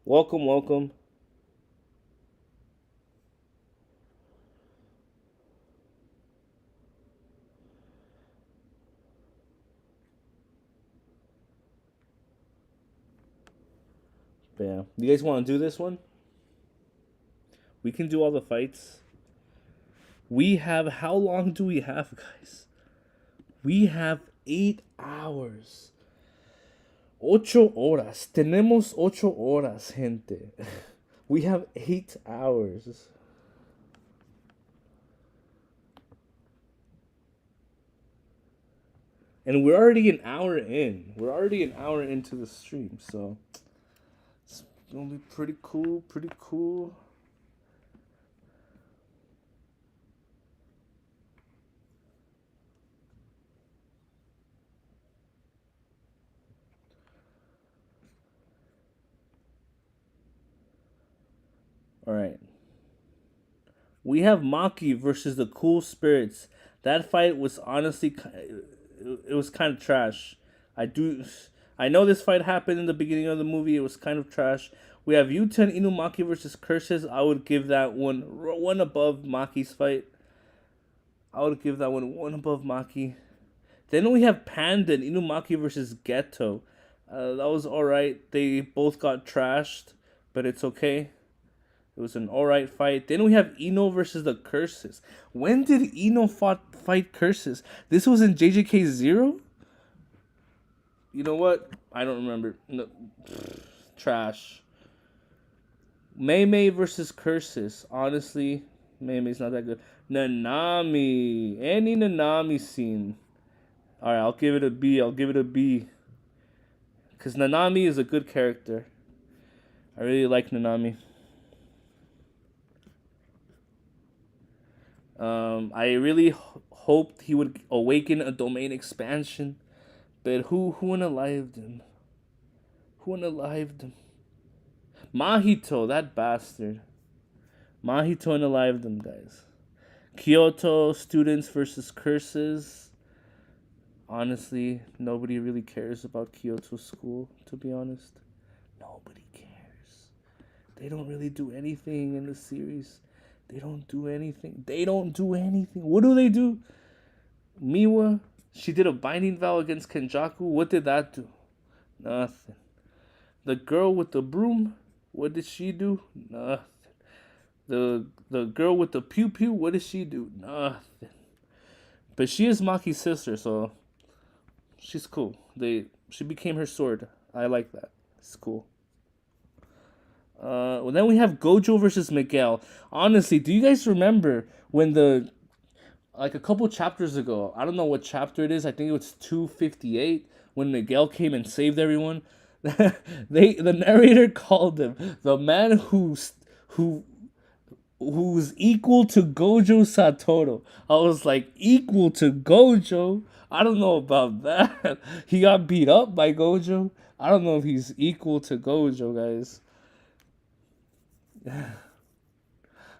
Welcome, welcome. But yeah, you guys want to do this one? We can do all the fights. We have, how long do we have, guys? We have 8 hours. 8 horas. Tenemos 8 horas, gente. We have 8 hours. And we're already an hour in. We're already an hour into the stream, so it's gonna be pretty cool, pretty cool. All right. We have Maki versus the Cool Spirits. That fight was honestly, it was kind of trash. I know this fight happened in the beginning of the movie. It was kind of trash. We have Yuta and Inumaki versus Curses. I would give that one above Maki's fight. I would give that one above Maki. Then we have Panda and Inumaki versus Geto. That was alright. They both got trashed, but it's okay. It was an alright fight. Then we have Ino versus the Curses. When did Ino fight Curses? This was in JJK 0? You know what? I don't remember. No. Trash. Mei Mei versus Curses. Honestly, Mei Mei's not that good. Nanami. Any Nanami scene. Alright, I'll give it a B. I'll give it a B. Because Nanami is a good character. I really like Nanami. I really hoped he would awaken a domain expansion, but who unalived him? Who unalived him? Mahito, that bastard. Mahito unalived him, guys. Kyoto students versus Curses. Honestly, nobody really cares about Kyoto School, to be honest. Nobody cares. They don't really do anything in the series. They don't do anything. What do they do? Miwa, she did a binding vow against Kenjaku. What did that do? Nothing. The girl with the broom, what did she do? Nothing. The girl with the pew pew, what did she do? Nothing. But she is Maki's sister, so she's cool. She became her sword. I like that. It's cool. Well, then we have Gojo versus Miguel. Honestly, do you guys remember when a couple chapters ago, I don't know what chapter it is, I think it was 258, when Miguel came and saved everyone. The narrator called him the man who's equal to Gojo Satoru. I was like, equal to Gojo? I don't know about that. He got beat up by Gojo. I don't know if he's equal to Gojo, guys. I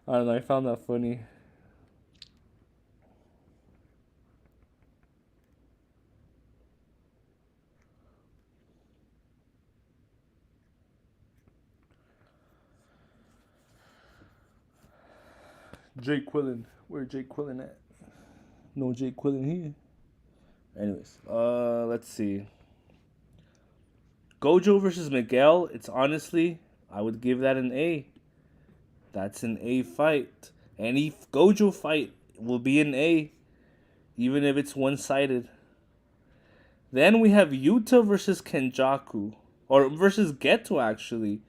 don't know, I found that funny. Jay Quillen. Where Jay Quillen at? No Jay Quillen here. Anyways, let's see. Gojo versus Miguel, it's honestly, I would give that an A. That's an A fight. Any Gojo fight will be an A, even if it's one-sided. Then we have Yuta versus Kenjaku, or versus Geto, actually.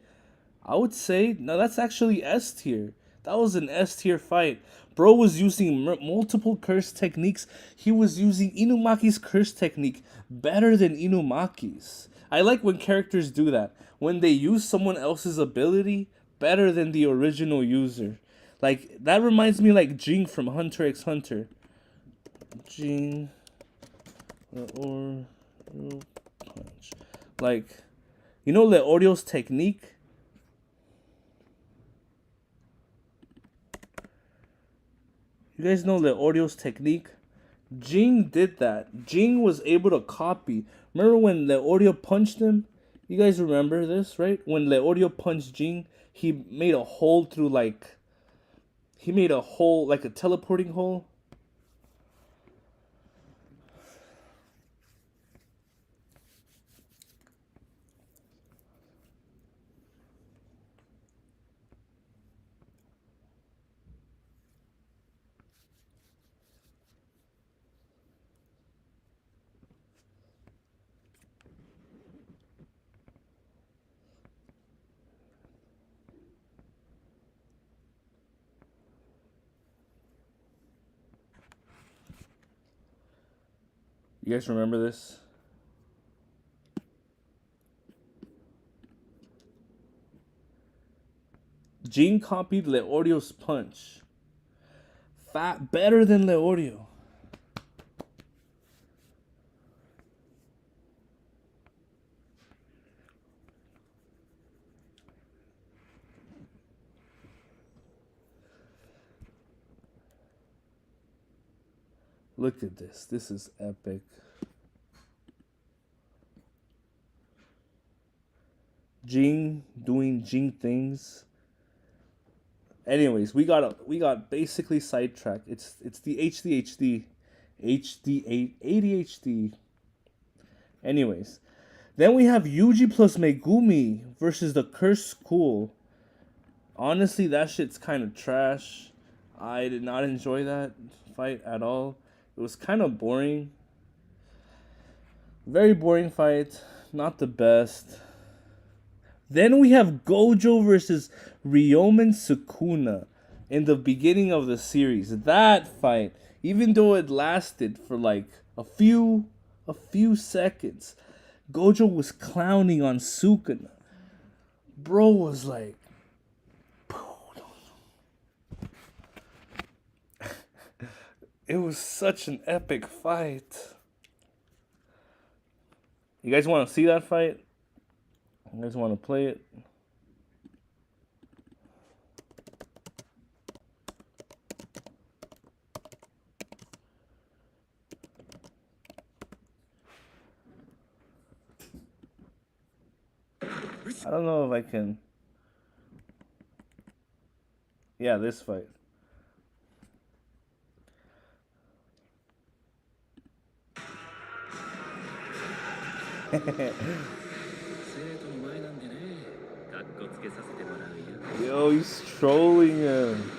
I would say, no, that's actually S tier. That was an S tier fight. Bro was using multiple curse techniques. He was using Inumaki's curse technique better than Inumaki's. I like when characters do that. When they use someone else's ability better than the original user. Like, that reminds me like Jing from Hunter x Hunter. Jing. Or punch. Like, you know Leorio's technique? You guys know Leorio's technique? Jing did that. Jing was able to copy. Remember when Leorio punched him? You guys remember this, right? When Leorio punched Jing, he made a hole through like... He made a hole, like a teleporting hole. You guys remember this? Jin copied Leorio's punch. Fat better than Leorio. Look at this. This is epic. Jing doing Jing things. Anyways, we got basically sidetracked. It's the ADHD. Anyways, then we have Yuji plus Megumi versus the Cursed School. Honestly, that shit's kind of trash. I did not enjoy that fight at all. It was kind of boring. Very boring fight. Not the best. Then we have Gojo versus Ryomen Sukuna in the beginning of the series. That fight, even though it lasted for like a few seconds, Gojo was clowning on Sukuna. Bro was like, it was such an epic fight. You guys want to see that fight? You guys want to play it? I don't know if I can. Yeah, this fight. Yo, he's trolling him.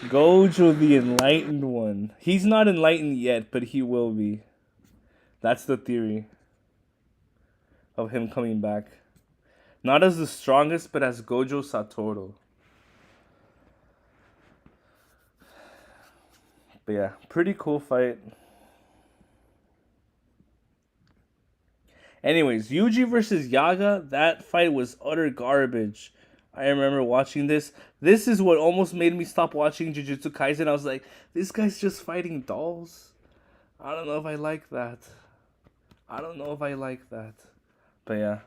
Gojo, the enlightened one. He's not enlightened yet, but he will be. That's the theory of him coming back. Not as the strongest, but as Gojo Satorus. But yeah, pretty cool fight. Anyways, Yuji versus Yaga, that fight was utter garbage. I remember watching this. This is what almost made me stop watching Jujutsu Kaisen. I was like, this guy's just fighting dolls? I don't know if I like that. But yeah.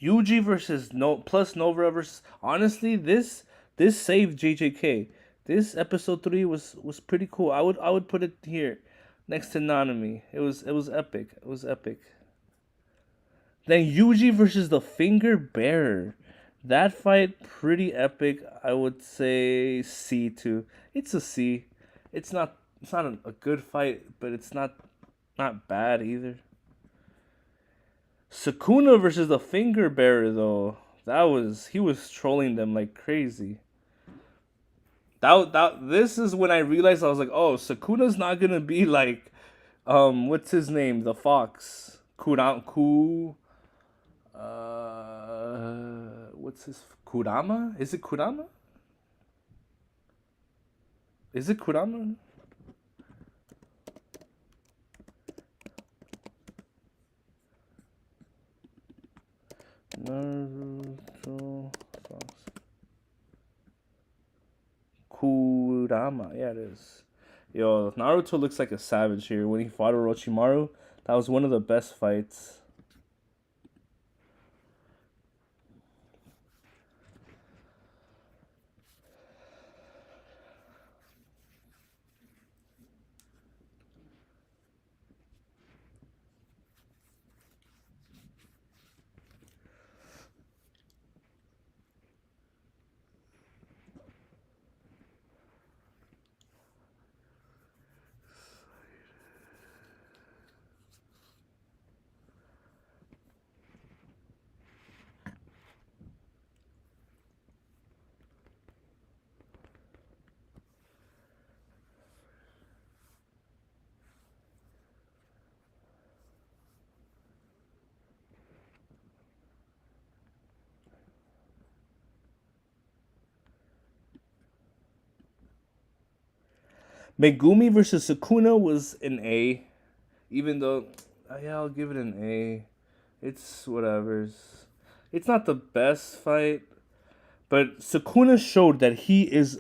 Yuji versus Nova versus... Honestly, this saved JJK. This episode 3 was pretty cool. I would put it here next to Nanami. It was epic. It was epic. Then Yuji versus the Finger Bearer. That fight, pretty epic. I would say C too. It's a C. It's not a good fight, but it's not bad either. Sukuna versus the Finger Bearer though. He was trolling them like crazy. This is when I realized, I was like, oh, Sukuna's not gonna be like what's his name? The fox. What's his Kurama? Is it Kurama? Naruto Fox. Kurama, yeah, it is. Yo, Naruto looks like a savage here. When he fought Orochimaru, that was one of the best fights. Megumi versus Sukuna was an A, even though, yeah, I'll give it an A. It's whatever's. It's not the best fight, but Sukuna showed that he is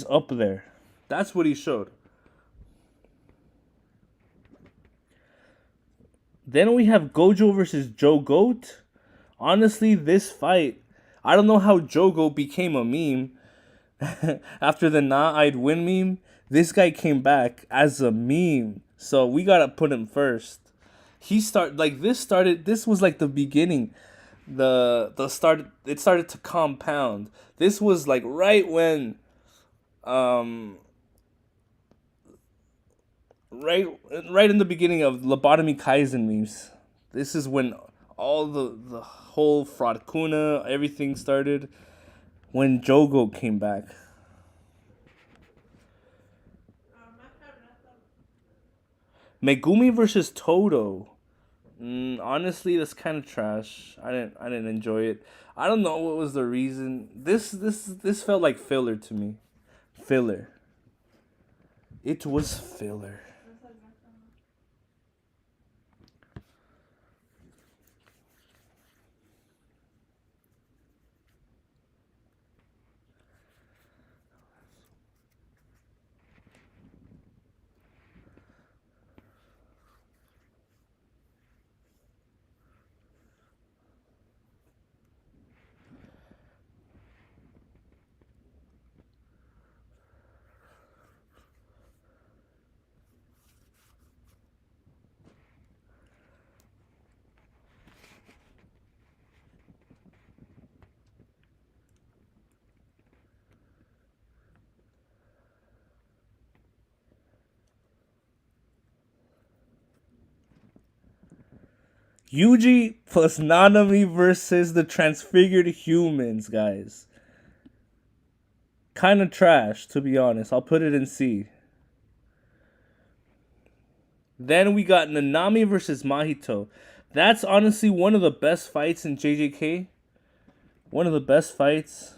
up there. That's what he showed. Then we have Gojo versus Joe Goat. Honestly, this fight, I don't know how Jogo became a meme. After the Nah I'd win meme, this guy came back as a meme. So we gotta put him first. This was like the beginning. The start it started to compound. This was like right when um right right in the beginning of lobotomy Kaizen memes. This is when all the whole fraud kuna everything started when Jogo came back. Megumi versus Todo. Honestly, that's kind of trash. I didn't enjoy it. I don't know what was the reason. This felt like filler to me. Filler. It was filler. Yuji plus Nanami versus the transfigured humans, guys. Kind of trash, to be honest. I'll put it in C. Then we got Nanami versus Mahito. That's honestly one of the best fights in JJK. One of the best fights.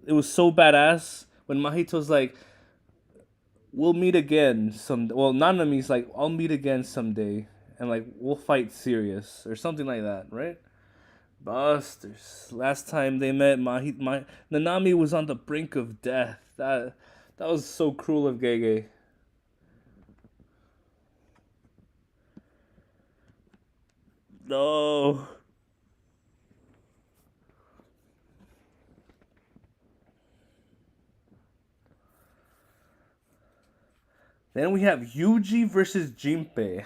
It was so badass when Mahito's like, "We'll meet again some." Well, Nanami's like, "I'll meet again someday," and like, "We'll fight serious" or something like that, right? Busters. Last time they met, Nanami was on the brink of death. That was so cruel of Gege. No. Then we have Yuji versus Jinpei.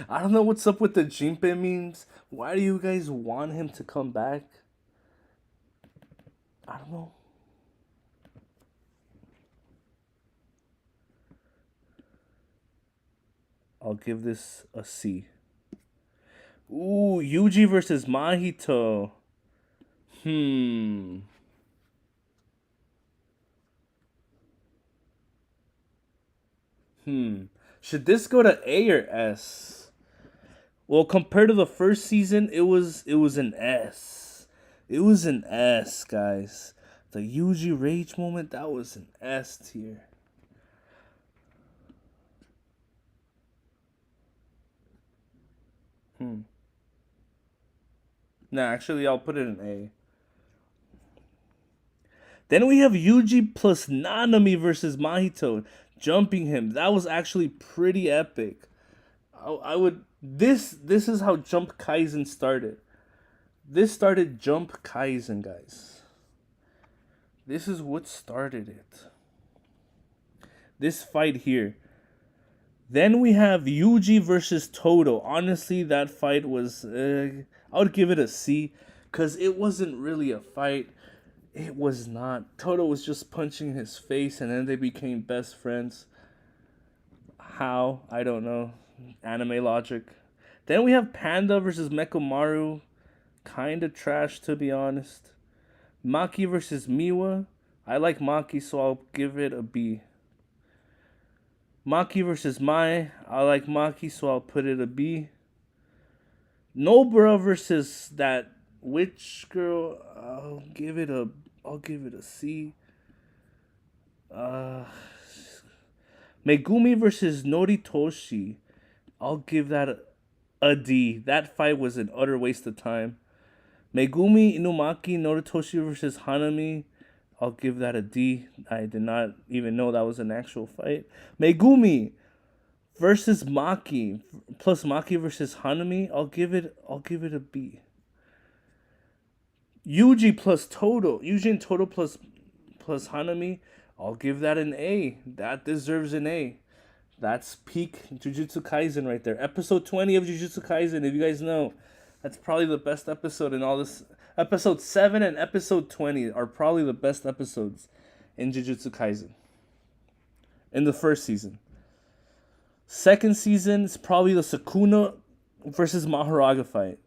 I don't know what's up with the Jinpei memes. Why do you guys want him to come back? I don't know. I'll give this a C. Ooh, Yuji versus Mahito. Hmm. Should this go to A or S? Well, compared to the first season, it was an S. It was an S, guys. The Yuji rage moment, that was an S tier. Nah, actually, I'll put it in A. Then we have Yuji plus Nanami versus Mahito, jumping him. That was actually pretty epic. I would this is how Jump Kaisen started. This started Jump Kaisen, guys. This is what started it. This fight here. Then we have Yuji versus Todo. Honestly, that fight was I would give it a C cuz it wasn't really a fight. It was not. Todo was just punching his face and then they became best friends. How? I don't know. Anime logic. Then we have Panda versus Mekamaru. Kinda trash, to be honest. Maki versus Miwa. I like Maki, so I'll give it a B. Maki versus Mai. I like Maki, so I'll put it a B. Nobara versus that witch girl. I'll give it a C. Megumi versus Noritoshi. I'll give that a D. That fight was an utter waste of time. Megumi Inumaki Noritoshi versus Hanami. I'll give that a D. I did not even know that was an actual fight. Megumi versus Maki plus Maki versus Hanami. I'll give it a B. Yuji plus Todo. Yuji and Todo plus Hanami. I'll give that an A. That deserves an A. That's peak Jujutsu Kaisen right there. Episode 20 of Jujutsu Kaisen, if you guys know. That's probably the best episode in all this. Episode 7 and episode 20 are probably the best episodes in Jujutsu Kaisen. In the first season. Second season is probably the Sukuna versus Mahoraga fight.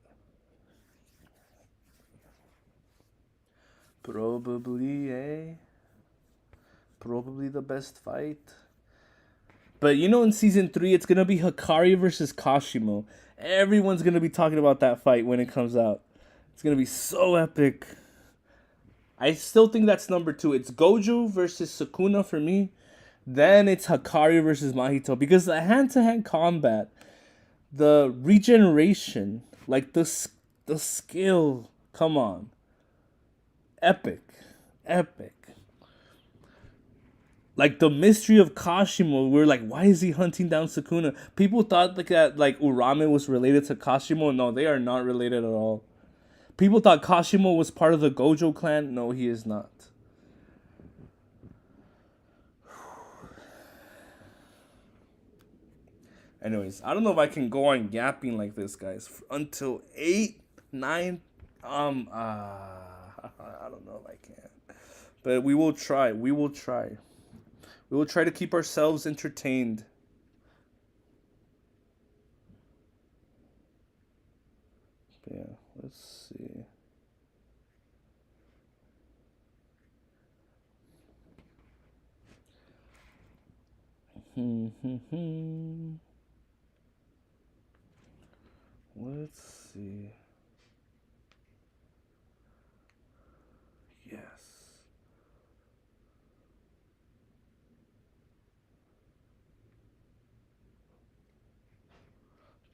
Probably, Probably the best fight. But you know, in season 3, it's gonna be Hikari versus Kashimo. Everyone's gonna be talking about that fight when it comes out. It's gonna be so epic. I still think that's number 2. It's Gojo versus Sukuna for me. Then it's Hikari versus Mahito. Because the hand-to-hand combat, the regeneration, like the skill, come on. Epic. Like the mystery of Kashimo, we're like, why is he hunting down Sukuna? People thought that Urame was related to Kashimo. No, they are not related at all. People thought Kashimo was part of the Gojo clan. No, he is not. Anyways, I don't know if I can go on yapping like this, guys, until 8, 9. I don't know if I can, but we will try. We will try to keep ourselves entertained. Yeah, let's see. Let's see. Yes.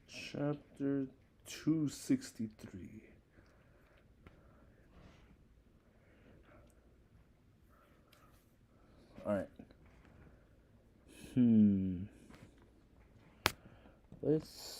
Chapter 263. All right. Let's.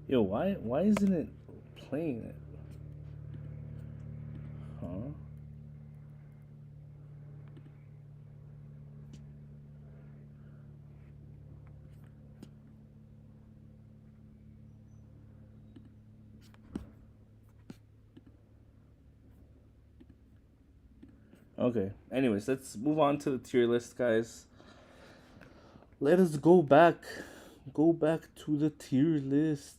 Yo, why isn't it playing it? Huh? Okay. Anyways, let's move on to the tier list, guys. Let us go back to the tier list.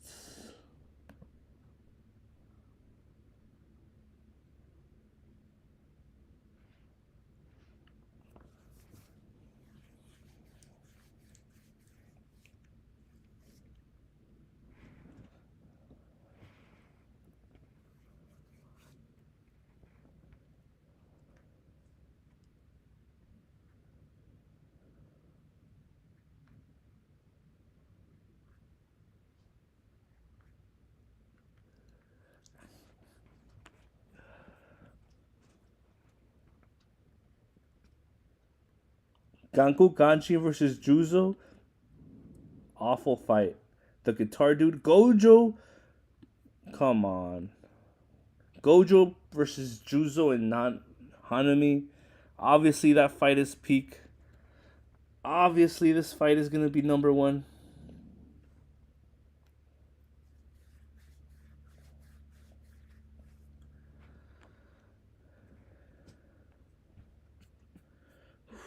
Ganku Kanchi versus Juzo. Awful fight. The guitar dude. Gojo. Come on. Gojo versus Juzo and not Hanami. Obviously, that fight is peak. Obviously, this fight is going to be number 1.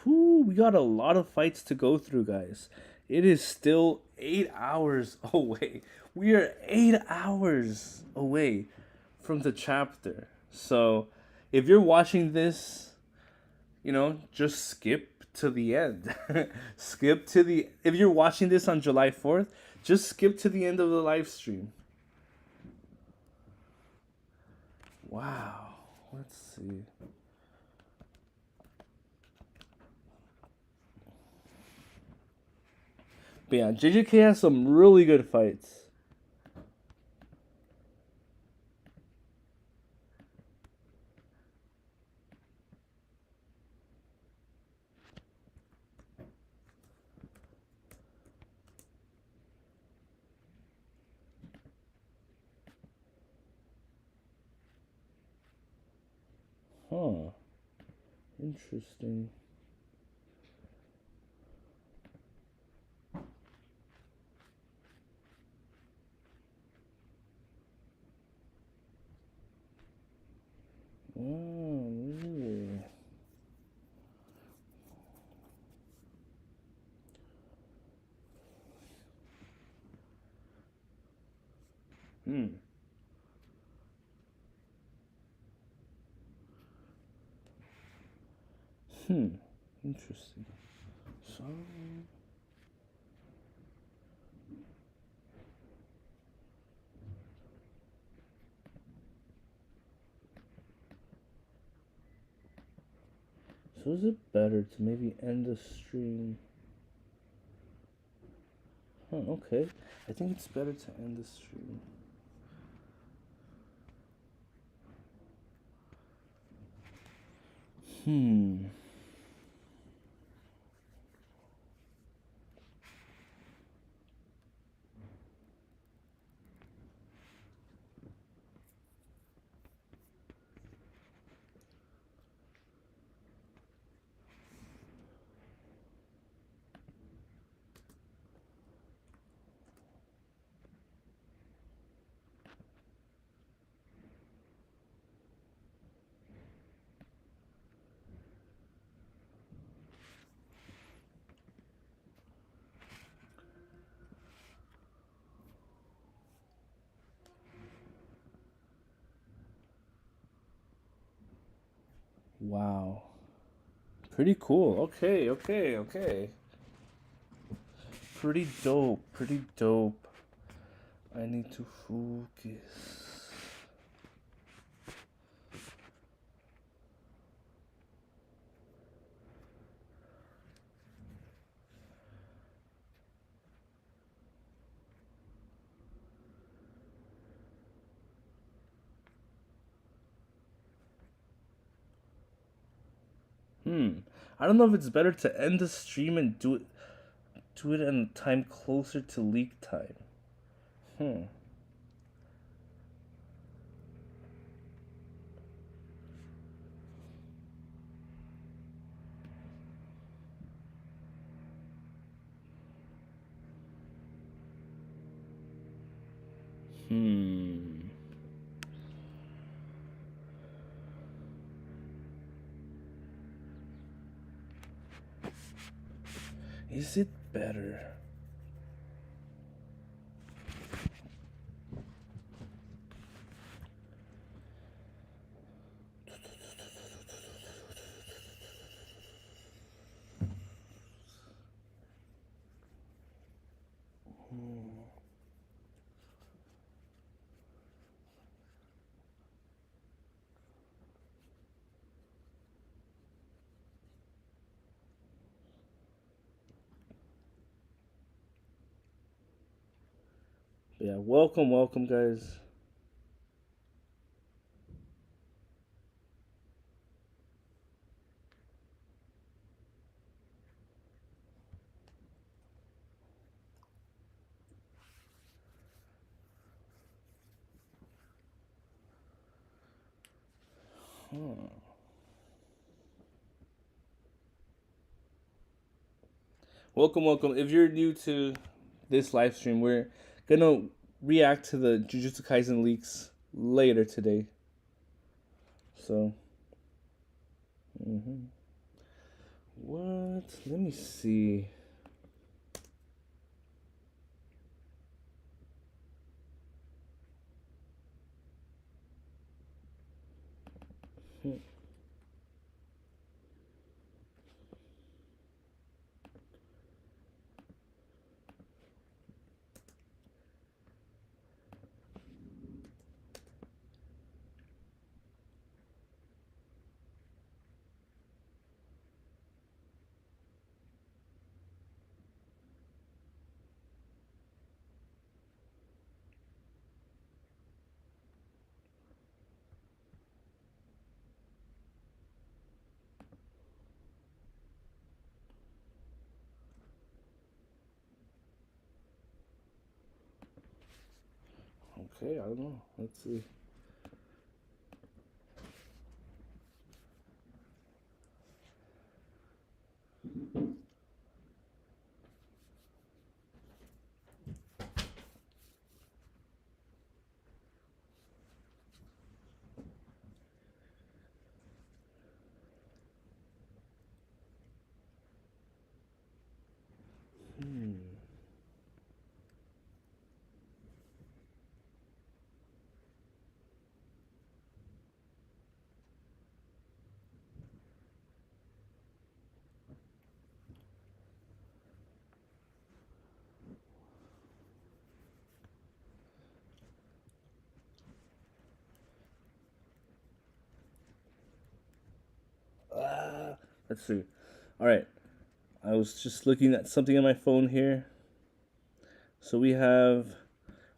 Whew, we got a lot of fights to go through, guys. It is still 8 hours away. We are 8 hours away from the chapter. So, if you're watching this, just skip to the end. If you're watching this on July 4th, just skip to the end of the live stream. Wow. Let's see. But yeah, JJK has some really good fights. Huh. Interesting. Oh, really? Hmm. Interesting. So. So is it better to maybe end the stream? Huh, okay. I think it's better to end the stream. Wow. Pretty cool. Okay, okay, okay. Pretty dope. Pretty dope. I need to focus. I don't know if it's better to end the stream and do it in a time closer to leak time. Hmm. Is it better? Yeah, welcome, guys. Welcome. If you're new to this live stream, we're gonna react to the Jujutsu Kaisen leaks later today. So, What? Let me see. Okay, I don't know. Let's see. Let's see. All right. I was just looking at something on my phone here. So we have.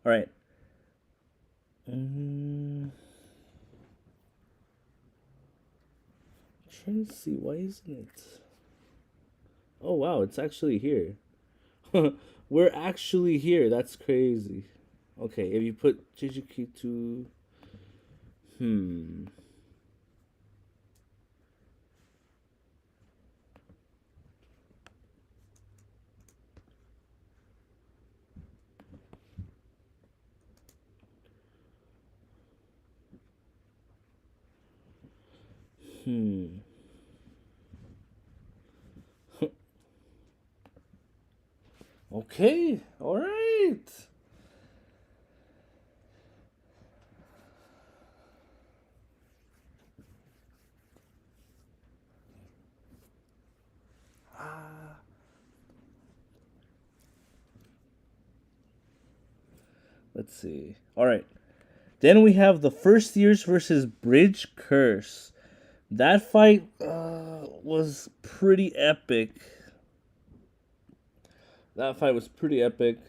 All right. Trying to see, why isn't it? Oh wow, it's actually here. We're actually here. That's crazy. Okay, if you put JJK to, hmm. Okay, all right. Let's see. All right. Then we have the first years versus Bridge Curse. That fight was pretty epic. That fight was pretty epic.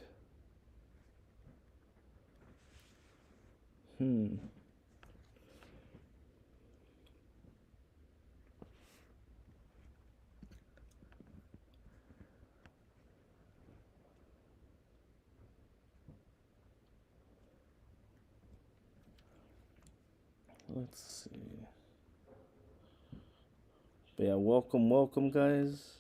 Let's see. But yeah, welcome, guys.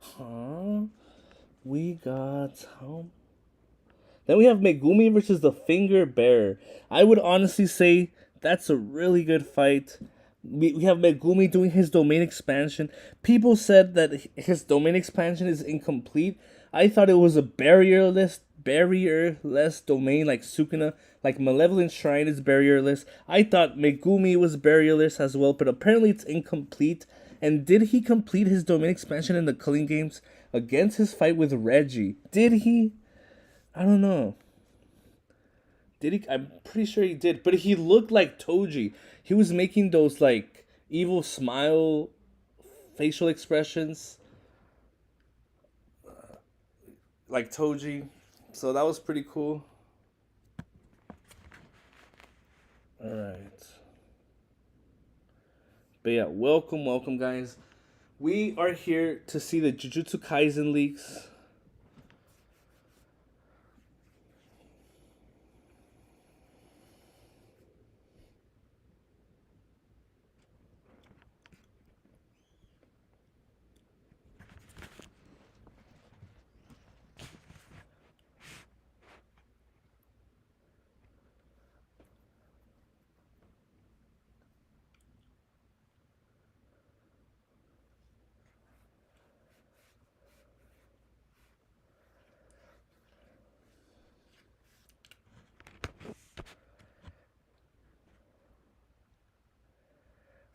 Huh? We got Then we have Megumi versus the Finger Bearer. I would honestly say that's a really good fight. We have Megumi doing his domain expansion. People said that his domain expansion is incomplete. I thought it was a barrierless domain like Sukuna, like Malevolent Shrine is barrierless. I thought Megumi was barrierless as well, but apparently it's incomplete. And did he complete his domain expansion in the Culling Games against his fight with Reggie? Did he? I don't know. Did he? I'm pretty sure he did. But he looked like Toji. He was making those like evil smile facial expressions like Toji. So that was pretty cool. All right. But yeah, welcome, guys. We are here to see the Jujutsu Kaisen leaks.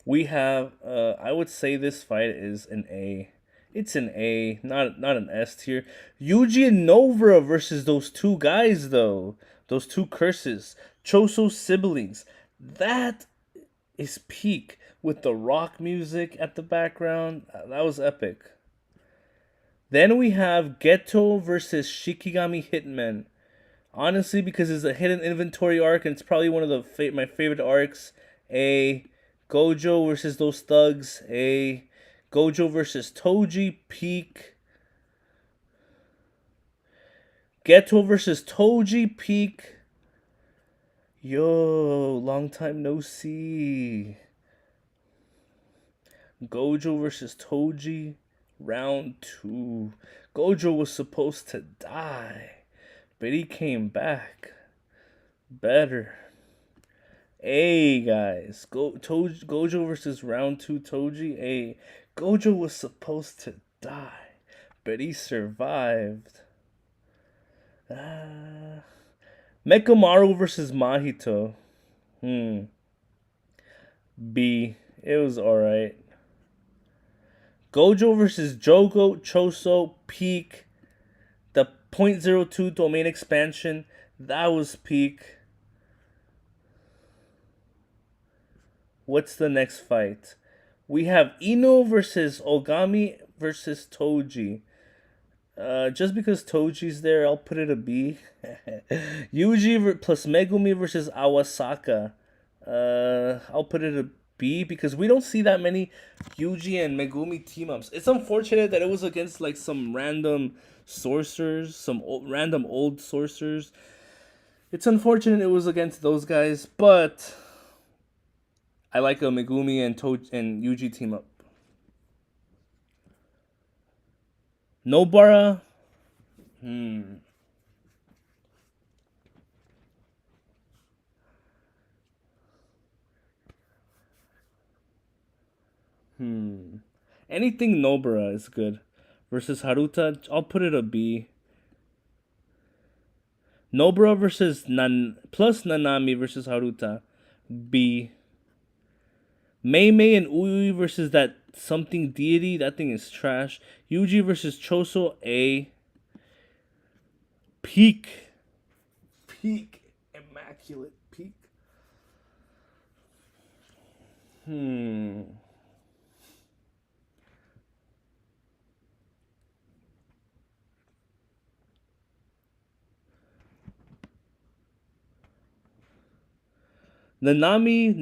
We have I would say this fight is an A. It's an A, not an S tier. Yuji and Nova versus those two guys though. Those two curses. Choso siblings. That is peak with the rock music at the background. That was epic. Then we have Geto versus Shikigami Hitman. Honestly, because it's a hidden inventory arc and it's probably one of my favorite arcs. A Gojo versus those thugs. A Gojo versus Toji peak. Geto versus Toji peak. Yo, long time no see. Gojo versus Toji, round 2. Gojo was supposed to die, but he came back better. Hey guys, Gojo versus round 2 Toji. Hey, Gojo was supposed to die, but he survived. Mekamaru versus Mahito. B. It was alright. Gojo versus Jogo Choso peak. The .02 domain expansion, that was peak. What's the next fight? We have Ino versus Ogami versus Toji. Just because Toji's there, I'll put it a B. Yuji plus Megumi versus Awasaka. I'll put it a B because we don't see that many Yuji and Megumi team ups. It's unfortunate that it was against like some random sorcerers, random old sorcerers. It's unfortunate it was against those guys, but I like a Megumi and Yuji team up. Nobara. Anything Nobara is good. Versus Haruta, I'll put it a B. Nobara versus plus Nanami versus Haruta, B. Mei Mei and Ui versus that something deity, that thing is trash. Yuji versus Choso, A. Peak. Immaculate peak. Nanami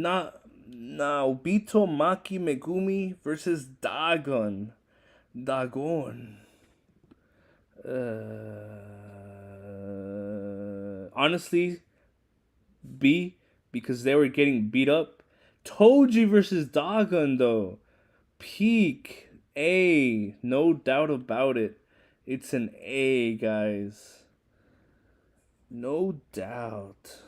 Naobito Maki Megumi versus Dagon. Honestly, B, because they were getting beat up. Toji versus Dagon though. Peak. A. No doubt about it. It's an A, guys. No doubt.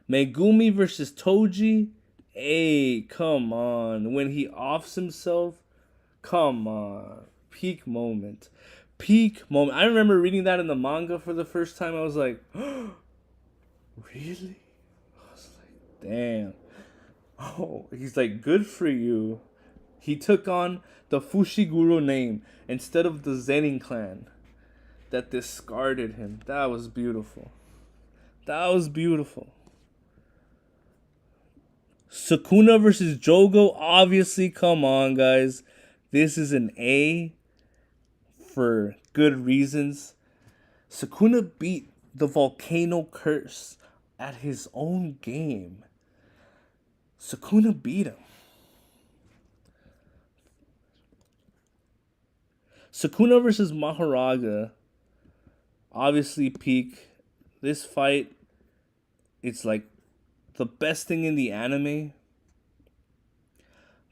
Megumi versus Toji. Hey, come on. When he offs himself, come on. Peak moment. I remember reading that in the manga for the first time. I was like, really? I was like, damn. Oh, he's like, good for you. He took on the Fushiguro name instead of the Zenin clan that discarded him. That was beautiful. Sukuna versus Jogo, obviously, come on, guys. This is an A for good reasons. Sukuna beat the Volcano Curse at his own game. Sukuna beat him. Sukuna versus Maharaga, obviously peak. This fight, it's like the best thing in the anime.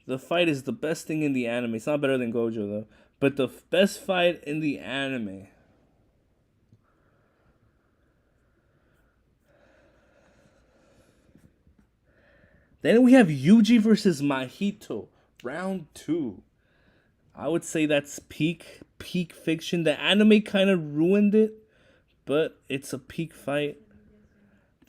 The fight is the best thing in the anime. It's not better than Gojo though, but the best fight in the anime. Then we have Yuji versus Mahito, round 2. I would say that's peak fiction. The anime kind of ruined it, but it's a peak fight.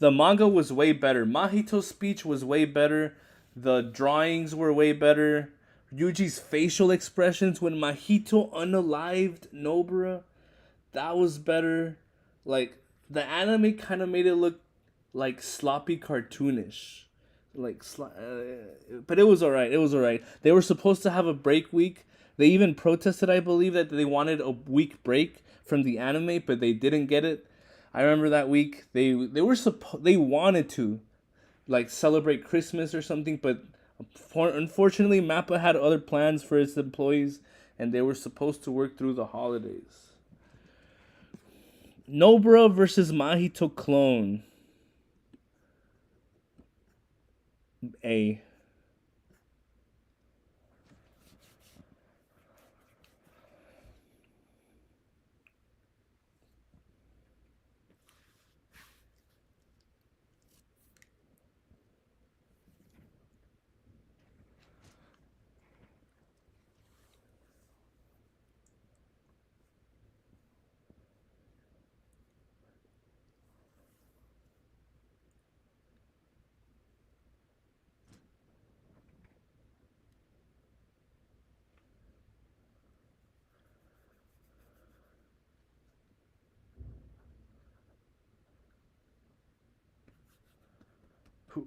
The manga was way better. Mahito's speech was way better. The drawings were way better. Yuji's facial expressions when Mahito unalived Nobara, that was better. Like the anime kind of made it look like sloppy cartoonish. But it was alright. It was alright. They were supposed to have a break week. They even protested, I believe, that they wanted a week break from the anime, but they didn't get it. I remember that week they wanted to like celebrate Christmas or something, but unfortunately Mappa had other plans for its employees, and they were supposed to work through the holidays. Nobara versus Mahito clone. A.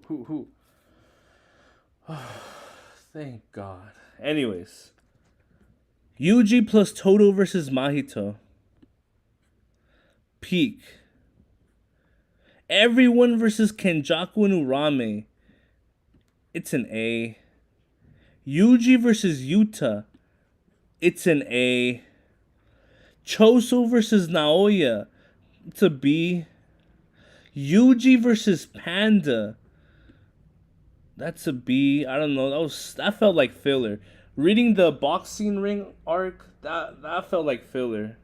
Who? Thank God. Anyways. Yuji plus Todo versus Mahito. Peak. Everyone versus Kenjaku and Urame. It's an A. Yuji versus Yuta. It's an A. Choso versus Naoya. It's a B. Yuji versus Panda. That's a B. I don't know. That felt like filler. Reading the boxing ring arc, that felt like filler.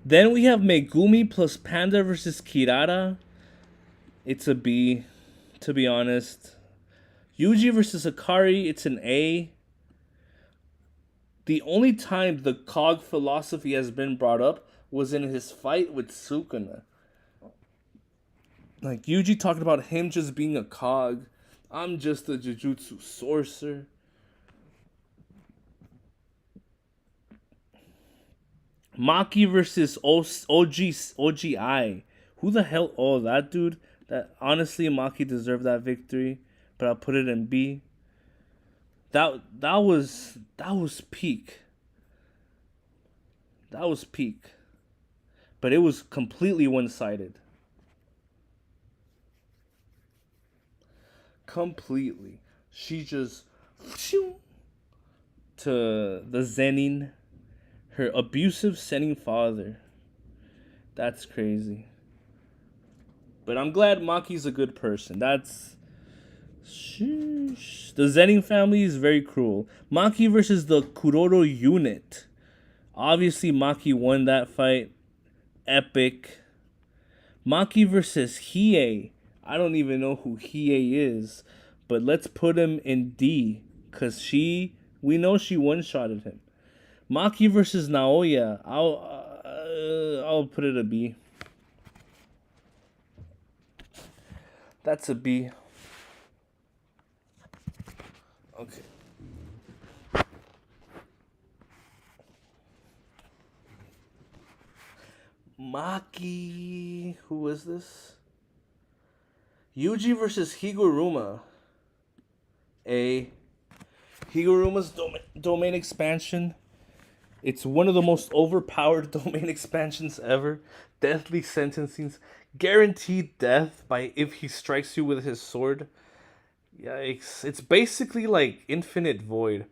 Then we have Megumi plus Panda versus Kirara. It's a B, to be honest. Yuji versus Akari, it's an A. The only time the Cog philosophy has been brought up was in his fight with Sukuna. Like, Yuji talking about him just being a Cog. I'm just a Jujutsu sorcerer. Maki versus OGI. Who the hell? Oh, that dude. That honestly, Maki deserved that victory, but I'll put it in B. That was peak. That was peak. But it was completely one-sided. Completely. She just to the Zenin, her abusive Zenin father. That's crazy. But I'm glad Maki's a good person. That's sheesh. The Zenin family is very cruel. Maki versus the Kuroro unit. Obviously, Maki won that fight. Epic. Maki versus Hiei. I don't even know who Hiei is, but let's put him in D, cause we know she one-shotted him. Maki versus Naoya. I'll put it a B. That's a B. Okay. Maki. Who is this? Yuji versus Higuruma. A. Higuruma's domain expansion. It's one of the most overpowered domain expansions ever. Deathly sentencings. Guaranteed death by if he strikes you with his sword. Yikes. It's basically like Infinite Void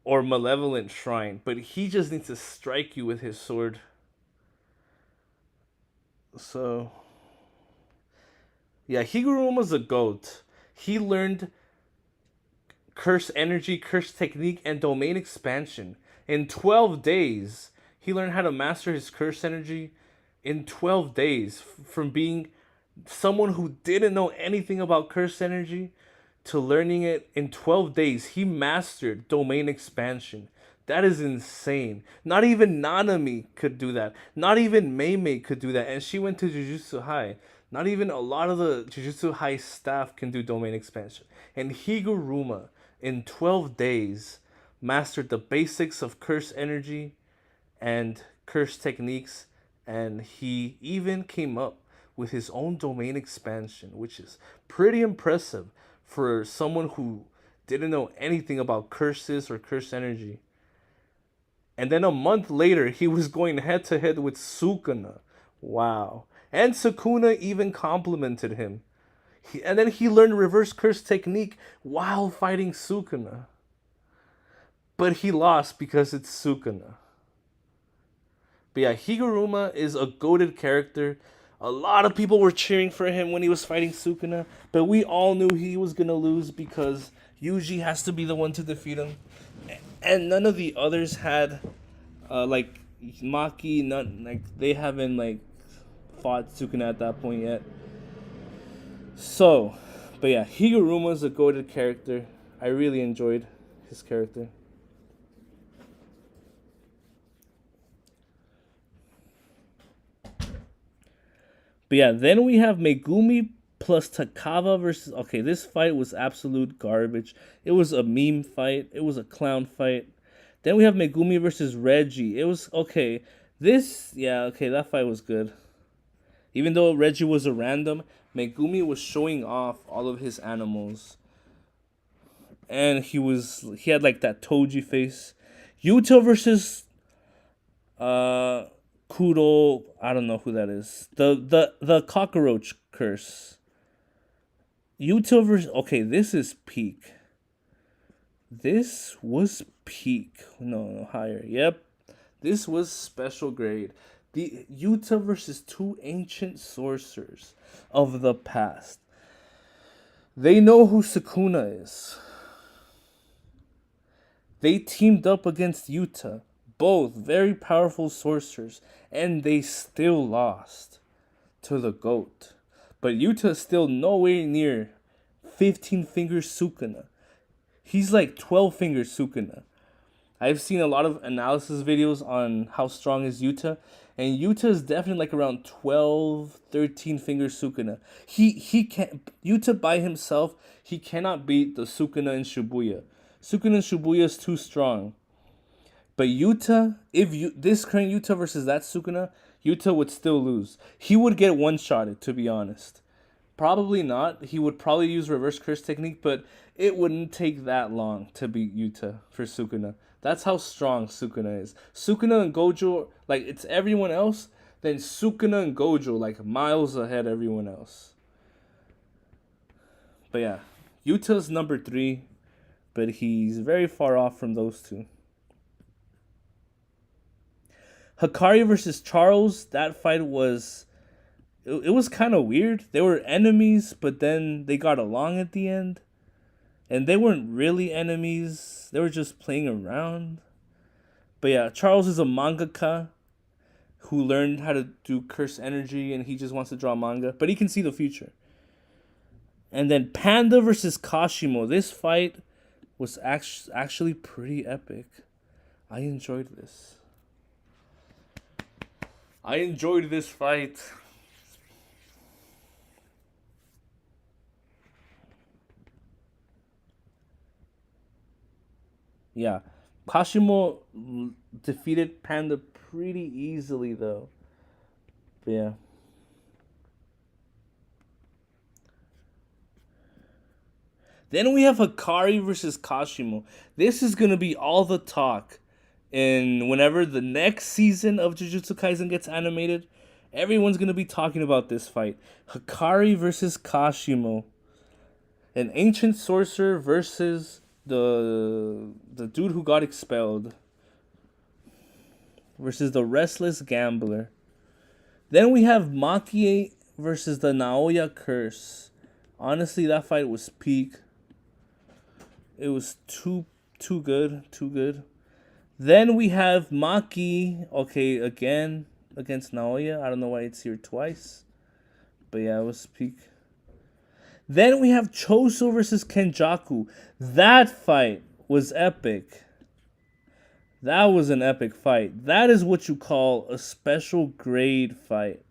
or Malevolent Shrine, but he just needs to strike you with his sword. So, yeah, Higuruma's a goat. He learned curse energy, curse technique, and domain expansion. In 12 days, he learned how to master his curse energy in 12 days from being Someone who didn't know anything about curse energy to learning it in 12 days. He mastered domain expansion. That is insane. Not even Nanami could do that. Not even Mei could do that. And she went to Jujutsu High. Not even a lot of the Jujutsu High staff can do domain expansion. And Higuruma, in 12 days, mastered the basics of curse energy and curse techniques. And he even came up with his own domain expansion, which is pretty impressive for someone who didn't know anything about curses or curse energy. And then a month later, he was going head to head with Sukuna. Wow. And Sukuna even complimented him. And then he learned reverse curse technique while fighting Sukuna. But he lost because it's Sukuna. But yeah, Higuruma is a goated character. A lot of people were cheering for him when he was fighting Sukuna, but we all knew he was gonna lose because Yuji has to be the one to defeat him, and none of the others had, like Maki. None like they haven't like fought Sukuna at that point yet. So, but yeah, Higuruma's a goated character. I really enjoyed his character. But yeah, then we have Megumi plus Takava versus. Okay, this fight was absolute garbage. It was a meme fight. It was a clown fight. Then we have Megumi versus Reggie. It was okay. Okay, that fight was good. Even though Reggie was a random, Megumi was showing off all of his animals. And he had like that Toji face. Yuta versus Kuro, I don't know who that is. The cockroach curse. Yuta versus, okay, this is peak. This was peak. No, higher. Yep. This was special grade. The Yuta versus two ancient sorcerers of the past. They know who Sukuna is. They teamed up against Yuta, both very powerful sorcerers, and they still lost to the GOAT. But Yuta is still nowhere near 15 finger Sukuna. He's like 12 finger Sukuna. I've seen a lot of analysis videos on how strong is Yuta, and Yuta is definitely like around 12, 13 finger Sukuna. He can't, Yuta by himself, he cannot beat the Sukuna in Shibuya. Sukuna in Shibuya is too strong. But Yuta, this current Yuta versus that Sukuna, Yuta would still lose. He would get one-shotted, to be honest. Probably not. He would probably use reverse curse technique, but it wouldn't take that long to beat Yuta for Sukuna. That's how strong Sukuna is. Sukuna and Gojo, like, it's everyone else, then Sukuna and Gojo, like, miles ahead of everyone else. But yeah, Yuta's number 3, but he's very far off from those two. Hikari versus Charles, that fight was, it was kind of weird. They were enemies, but then they got along at the end. And they weren't really enemies. They were just playing around. But yeah, Charles is a mangaka who learned how to do curse energy, and he just wants to draw manga. But he can see the future. And then Panda versus Kashimo. This fight was actually pretty epic. I enjoyed this. I enjoyed this fight. Yeah. Kashimo defeated Panda pretty easily, though. But yeah. Then we have Hikari versus Kashimo. This is going to be all the talk. And whenever the next season of Jujutsu Kaisen gets animated, everyone's going to be talking about this fight. Hikari versus Kashimo. An ancient sorcerer versus the dude who got expelled. Versus the restless gambler. Then we have Maki versus the Naoya curse. Honestly, that fight was peak. It was too good. Then we have Maki, okay, again, against Naoya. I don't know why it's here twice. But yeah, it was peak. Then we have Choso versus Kenjaku. That fight was epic. That was an epic fight. That is what you call a special grade fight.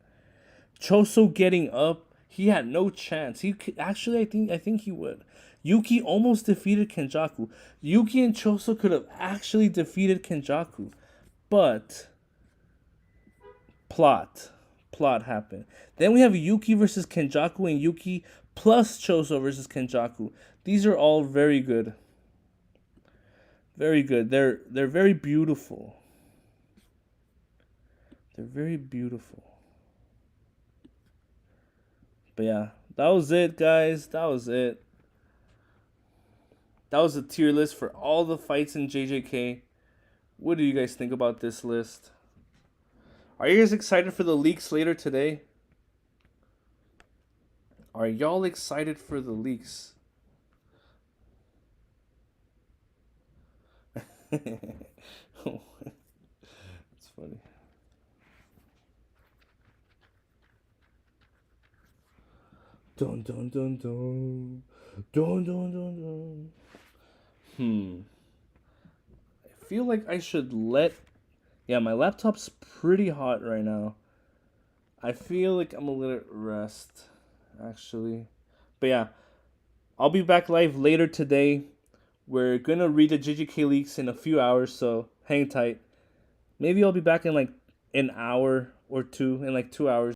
Choso getting up, he had no chance. He could, actually, I think he would. Yuki almost defeated Kenjaku. Yuki and Choso could have actually defeated Kenjaku, but plot happened. Then we have Yuki versus Kenjaku and Yuki plus Choso versus Kenjaku. These are all very good. Very good. They're very beautiful. They're very beautiful. But yeah, that was it, guys. That was it. That was a tier list for all the fights in JJK. What do you guys think about this list? Are you guys excited for the leaks later today? Are y'all excited for the leaks? It's funny. Dun dun dun dun. Dun dun dun dun. I feel like I should let... Yeah, my laptop's pretty hot right now. I feel like I'm gonna let it rest, actually. But yeah, I'll be back live later today. We're gonna read the JJK leaks in a few hours, so hang tight. Maybe I'll be back in like an hour or two, in like 2 hours.